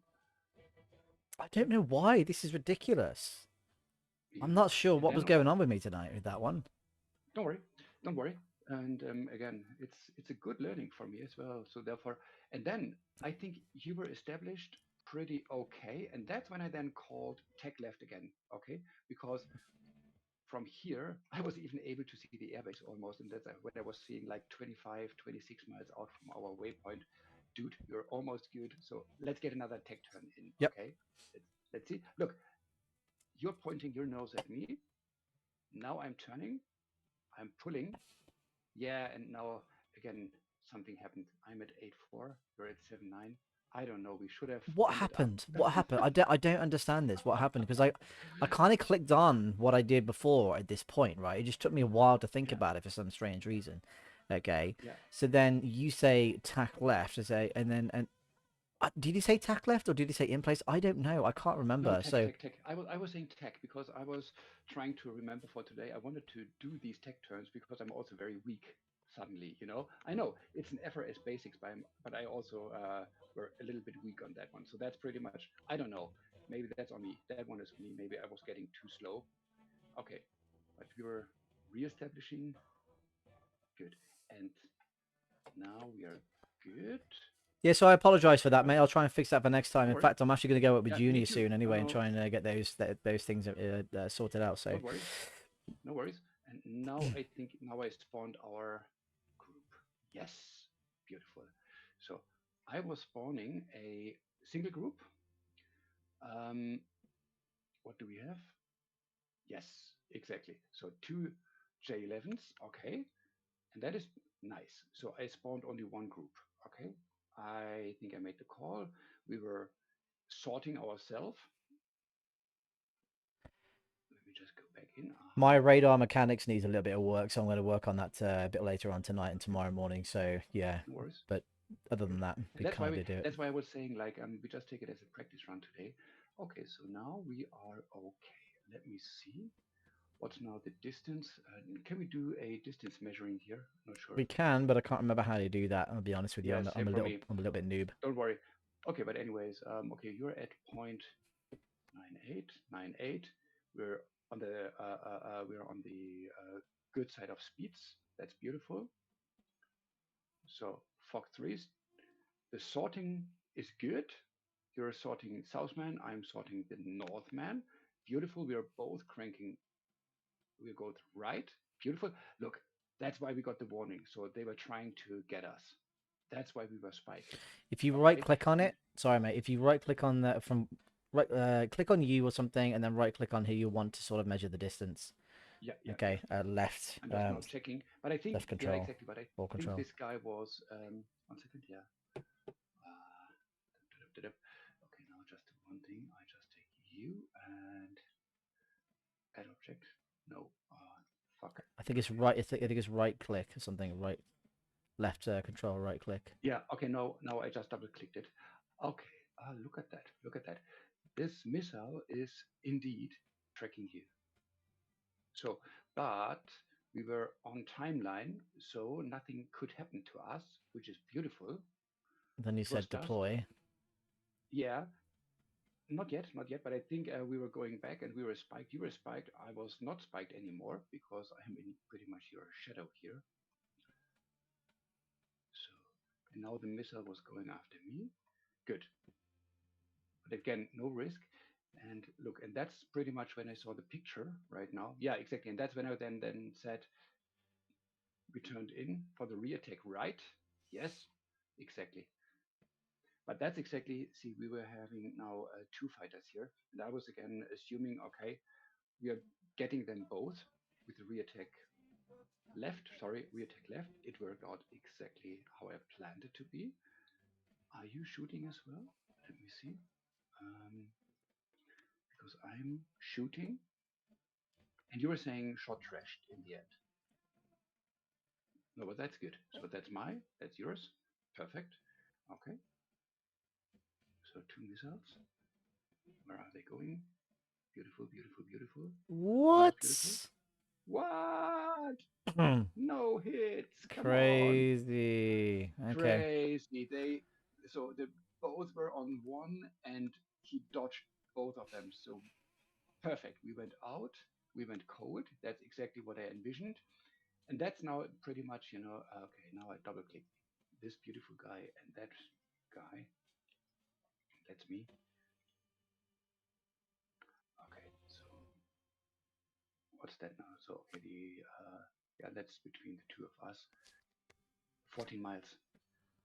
I don't know why. This is ridiculous. I'm Yeah. not sure And what was then, going on with me tonight with that one. don't worry, don't worry. And again, it's a good learning for me as well. So therefore, and then I think you were established pretty okay. And that's when I then called tech left again. Okay, because from here, I was even able to see the airbase almost. And that's when I was seeing like 25, 26 miles out from our waypoint. Dude, you're almost good. So let's get another tech turn in. Yep. Okay. Let's see. Look, you're pointing your nose at me. Now I'm turning. I'm pulling. Yeah. And now again, something happened. I'm at 8-4. You're at 7-9. I don't know. We should have What ended up. happened? What happened? I don't understand this. What happened? Because I kind of clicked on what I did before at this point, right? It just took me a while to think Yeah. about it for some strange reason. Okay. Yeah. So then you say tack left, to say, and then did you say tack left or did you say in place? I don't know. I can't No, remember. tech, So tech, tech. I was saying tech because I was trying to remember for today. I wanted to do these tech turns because I'm also very weak suddenly, you know. I know it's an FRS basics, but I also were a little bit weak on that one. So that's pretty much, I don't know. Maybe that's on me. That one is on me. Maybe I was getting too slow. Okay, but we were reestablishing. Good. And now we are good. yeah, so I apologize for that, mate. I'll try and fix that for next time. Don't In worry. fact, I'm actually going to go up with Yeah, me Junior too. soon No, anyway and no, try and get those things sorted out. So don't worry. No worries. And now I think now I spawned our group. Yes, beautiful. So I was spawning a single group. Um, what do we have? Yes, exactly. So two J11s, okay, and that is nice. So I spawned only one group, okay. I think I made the call. We were sorting ourselves. Let me just go back in. my radar mechanics needs a little bit of work, so I'm going to work on that a bit later on tonight and tomorrow morning. So yeah, No worries. but other than Good. that, And we kind of do it. that's why I was saying like we just take it as a practice run today. Okay, so now we are okay. Let me see. What's now the distance? Can we do a distance measuring here? Not sure. We can, but I can't remember how to do that. I'll be honest with you. Yeah, same for me. I'm a little bit noob. Don't worry. Okay, but anyways, okay, you're at 0.9898. We're on the good side of speeds. That's beautiful. So Fog 3s. The sorting is good. You're sorting Southman, I'm sorting the Northman. Beautiful. We are both cranking. We go right. Beautiful. Look, that's why we got the warning. So they were trying to get us. That's why we were spiked. If you Okay. right click on And it, sorry mate, if you right click on that from right click on you or something and then right click on who you want to sort of measure the distance. yeah, Okay, left I'm just now checking. But I think, left yeah, control exactly. But I or think control. this guy was, 1 second, yeah. Okay, now just one thing. I just you and add object. No, fuck. I think it's right. I think it's right click or something. Right, left control, right click. Yeah. Okay. Now I just double clicked it. Okay. Look at that. Look at that. This missile is indeed tracking you. So, but we were on timeline, so nothing could happen to us, which is beautiful. Then you It was said deploy. yeah, not yet, not yet. But I think we were going back and we were spiked. You were spiked. I was not spiked anymore because I'm in pretty much your shadow here. So, and now the missile was going after me. Good. But again, no risk. And look, and that's pretty much when I saw the picture right now. Yeah, exactly. And that's when I then said, we turned in for the rear attack right. Yes, exactly. But that's exactly, see, we were having now two fighters here. And I was again assuming, okay, we are getting them both with the rear attack left. Sorry, rear attack left. It worked out exactly how I planned it to be. Are you shooting as well? Let me see. Because I'm shooting. And you were saying shot trashed in the end. No, but that's good. So that's yours. Perfect. Okay. So two missiles. Where are they going? Beautiful, beautiful, beautiful. What? Beautiful. What? Hmm. No hits. Come Crazy. on. Okay. Crazy. So the both were on one and he dodged both of them. So perfect. We went out. We went cold. That's exactly what I envisioned. And that's now pretty much, okay, now I double click this beautiful guy and that guy. That's me. Okay, so what's that now? So okay, yeah, that's between the two of us. 14 miles.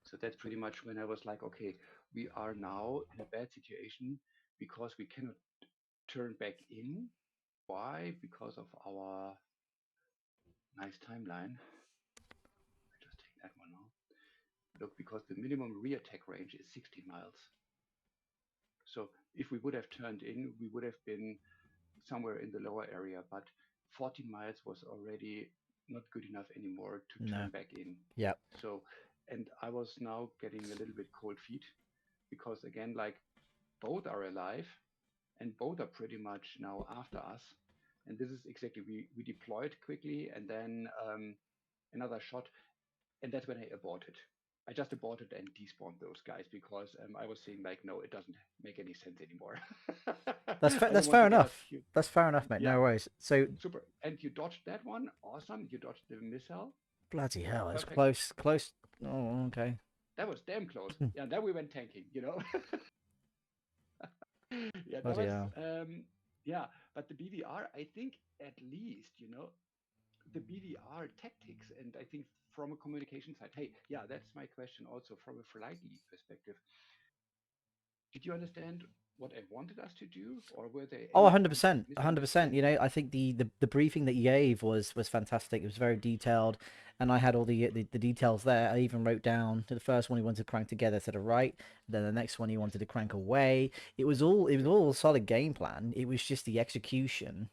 So that's pretty much when I was like, okay, we are now in a bad situation because we cannot turn back in. Why? Because of our nice timeline. I just take that one now. Look, because the minimum rear attack range is 60 miles. So if we would have turned in, we would have been somewhere in the lower area, but 14 miles was already not good enough anymore to turn back in. Yep. So, and I was now getting a little bit cold feet because again, like both are alive and both are pretty much now after us. And this is exactly, we deployed quickly and then another shot. And that's when I aborted. I just aborted and despawned those guys because I was saying like, no, it doesn't make any sense anymore. That's fair enough. That's fair enough, mate. Yeah. No worries. So Super. And you dodged that one. Awesome. You dodged the missile. bloody hell, it's Perfect. close. Oh, okay. That was damn close. Yeah, then we went tanking, Yeah, that Bloody was hell. yeah, but the BVR, I think at least, the BVR tactics, and I think from a communication side, hey, yeah, that's my question also from a flighty perspective. Did you understand what I wanted us to do, or were there Oh, any 100%, 100%. misunderstandings? You know, I think the briefing that you gave was fantastic. It was very detailed, and I had all the details there. I even wrote down the first one he wanted to crank together to the right, then the next one he wanted to crank away. It was all a solid game plan. It was just the execution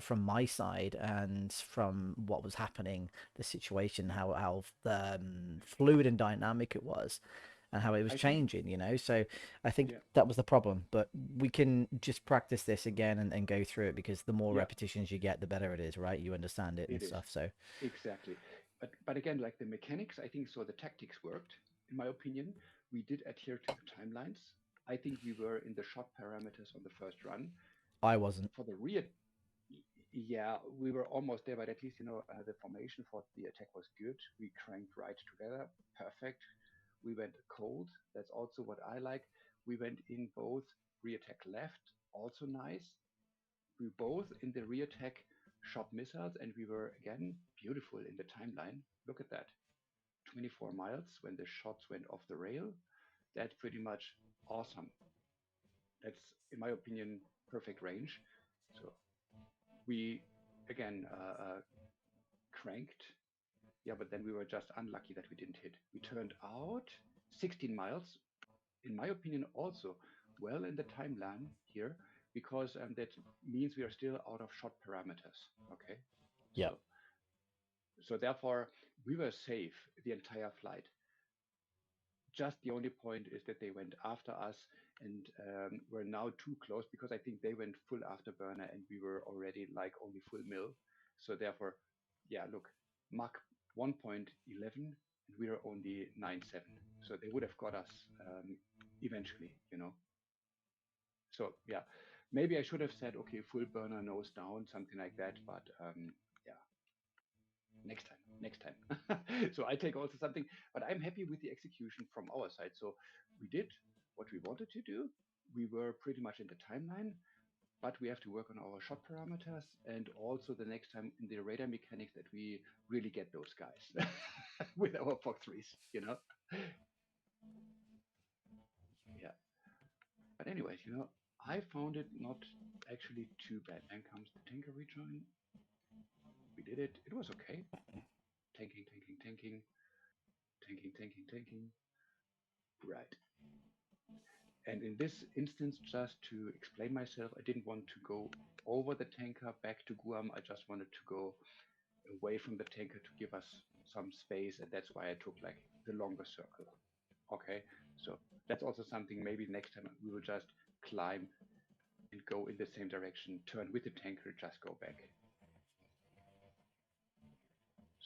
from my side and from what was happening, the situation, how fluid and dynamic it was, and how it was changing, So I think that was the problem. But we can just practice this again and go through it because the more repetitions you get, the better it is, right? You understand it and stuff. So Exactly. But again, like the mechanics, I think so the tactics worked, in my opinion. We did adhere to the timelines. I think we were in the shot parameters on the first run. I wasn't. For the rear, yeah, we were almost there, but at least, the formation for the attack was good. We cranked right together. Perfect. We went cold. That's also what I like. We went in both rear attack left, also nice. We both in the rear attack shot missiles, and we were again beautiful in the timeline. Look at that. 24 miles when the shots went off the rail. That's pretty much awesome. That's, in my opinion, perfect range. So we again cranked. Yeah, but then we were just unlucky that we didn't hit. We turned out 16 miles, in my opinion, also well in the timeline here. because that means we are still out of shot parameters. Okay. Yep. So therefore, we were safe the entire flight. Just the only point is that they went after us and were now too close because I think they went full afterburner and we were already like only full mill. So therefore, yeah, look, Mach 1.11 and we are only 9.7. So they would have got us eventually, you know. So yeah, maybe I should have said, okay, full burner, nose down, something like that. But yeah, next time. So I take also something, but I'm happy with the execution from our side. So we did what we wanted to do. We were pretty much in the timeline, but we have to work on our shot parameters and also the next time in the radar mechanics that we really get those guys with our POC3s, you know? Yeah. But anyways, you know, I found it not actually too bad. Then comes the tanker rejoin. We did it. It was okay. Tanking, tanking, tanking, tanking, tanking, tanking. Right. And in this instance, just to explain myself, I didn't want to go over the tanker back to Guam. I just wanted to go away from the tanker to give us some space. And that's why I took like the longer circle. Okay. So that's also something maybe next time we will just climb and go in the same direction, turn with the tanker, just go back.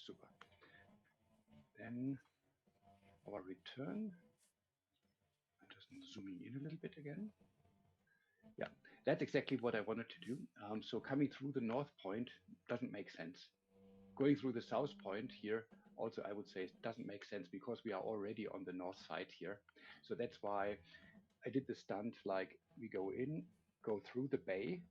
Super. Then our return. I'm just zooming in a little bit again. Yeah, that's exactly what I wanted to do. So coming through the north point doesn't make sense. Going through the south point here, also I would say it doesn't make sense because we are already on the north side here. So that's why I did the stunt like we go in, go through the bay,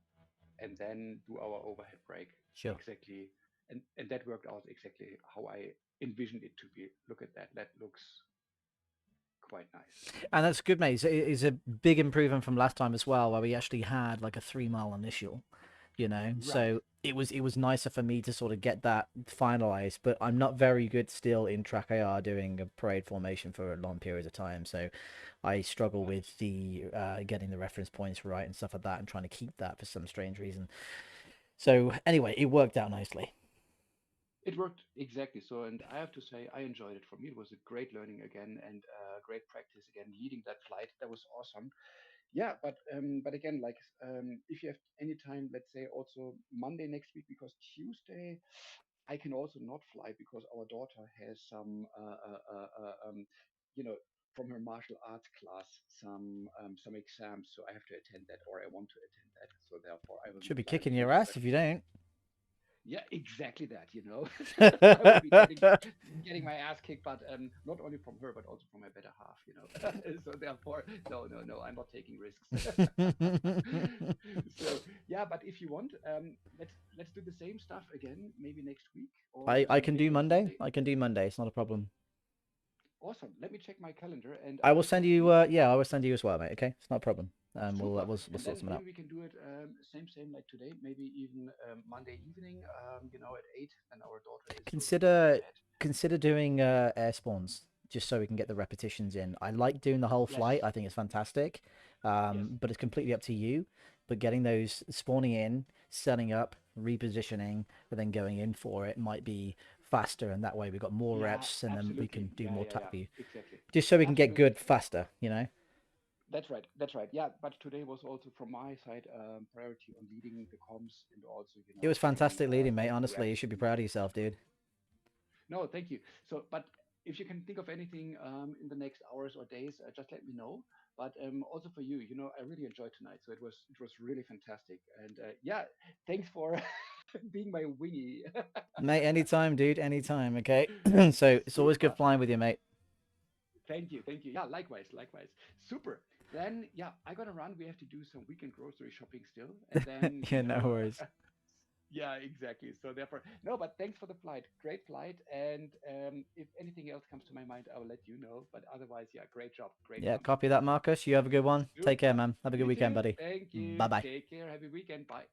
and then do our overhead brake. Sure. Exactly. And that worked out exactly how I envisioned it to be. Look at that. That looks quite nice. And that's good, mate. It's a big improvement from last time as well, where we actually had like a 3 mile initial, you know. Right. So it was nicer for me to sort of get that finalized. But I'm not very good still in track AR doing a parade formation for long periods of time. So I struggle with the getting the reference points right and stuff like that, and trying to keep that for some strange reason. So anyway, it worked out nicely. It worked exactly. So, and I have to say, I enjoyed it. For me, it was a great learning again and great practice again, leading that flight. That was awesome. Yeah, but again, like if you have any time, let's say also Monday next week, because Tuesday I can also not fly because our daughter has some, you know, from her martial arts class, some exams, so I have to attend that, or I want to attend that. So therefore, I will Should not be fly. kicking your ass if you don't. Yeah, exactly that, you know. I will be getting my ass kicked, but not only from her, but also from my better half, you know. So therefore, no, I'm not taking risks. So yeah, but if you want, let's do the same stuff again, maybe next week. Or I can do maybe Monday. Tuesday. I can do Monday. It's not a problem. Awesome. Let me check my calendar, and I will just send drop you. you a Yeah, I will send you as well, mate. Okay, it's not a problem. We'll super. we'll And sort then something maybe out. we can do it same like today, maybe even Monday evening, you know, at 8, and our daughter is Consider bed. consider doing air spawns just so we can get the repetitions in. I like doing the whole Yes. flight. I think it's fantastic. Yes. But it's completely up to you. But getting those spawning in, setting up, repositioning, and then going in for it might be faster, and that way we've got more Yeah, reps, and then we absolutely. can do Yeah, more yeah, tap yeah. view. Exactly. Just so we can get Absolutely. good faster, you know. That's right. That's right. Yeah, but today was also from my side priority on leading the comms and also, you It know, was fantastic leading, mate. getting the Honestly, you reps. should be proud of yourself, dude. No, thank you. So, but if you can think of anything in the next hours or days, just let me know. But also for you, you know, I really enjoyed tonight. So it was really fantastic. And yeah, thanks for being my wingy. Mate, anytime, dude, anytime, okay? So it's always good Super. flying with you, mate. Thank you. Thank you. Yeah, likewise. Likewise. Super. Then, yeah, I gotta run. We have to do some weekend grocery shopping still. And then, Yeah, no worries. yeah, exactly. So therefore, no, but thanks for the flight. Great flight. And if anything else comes to my mind, I will let you know. But otherwise, yeah, great job. Great Yeah, comms. copy that, Marcus. You have a good one. Take care, Super. man. Have a good You weekend, too. buddy. Thank you. Bye-bye. Take care. Happy weekend. Bye.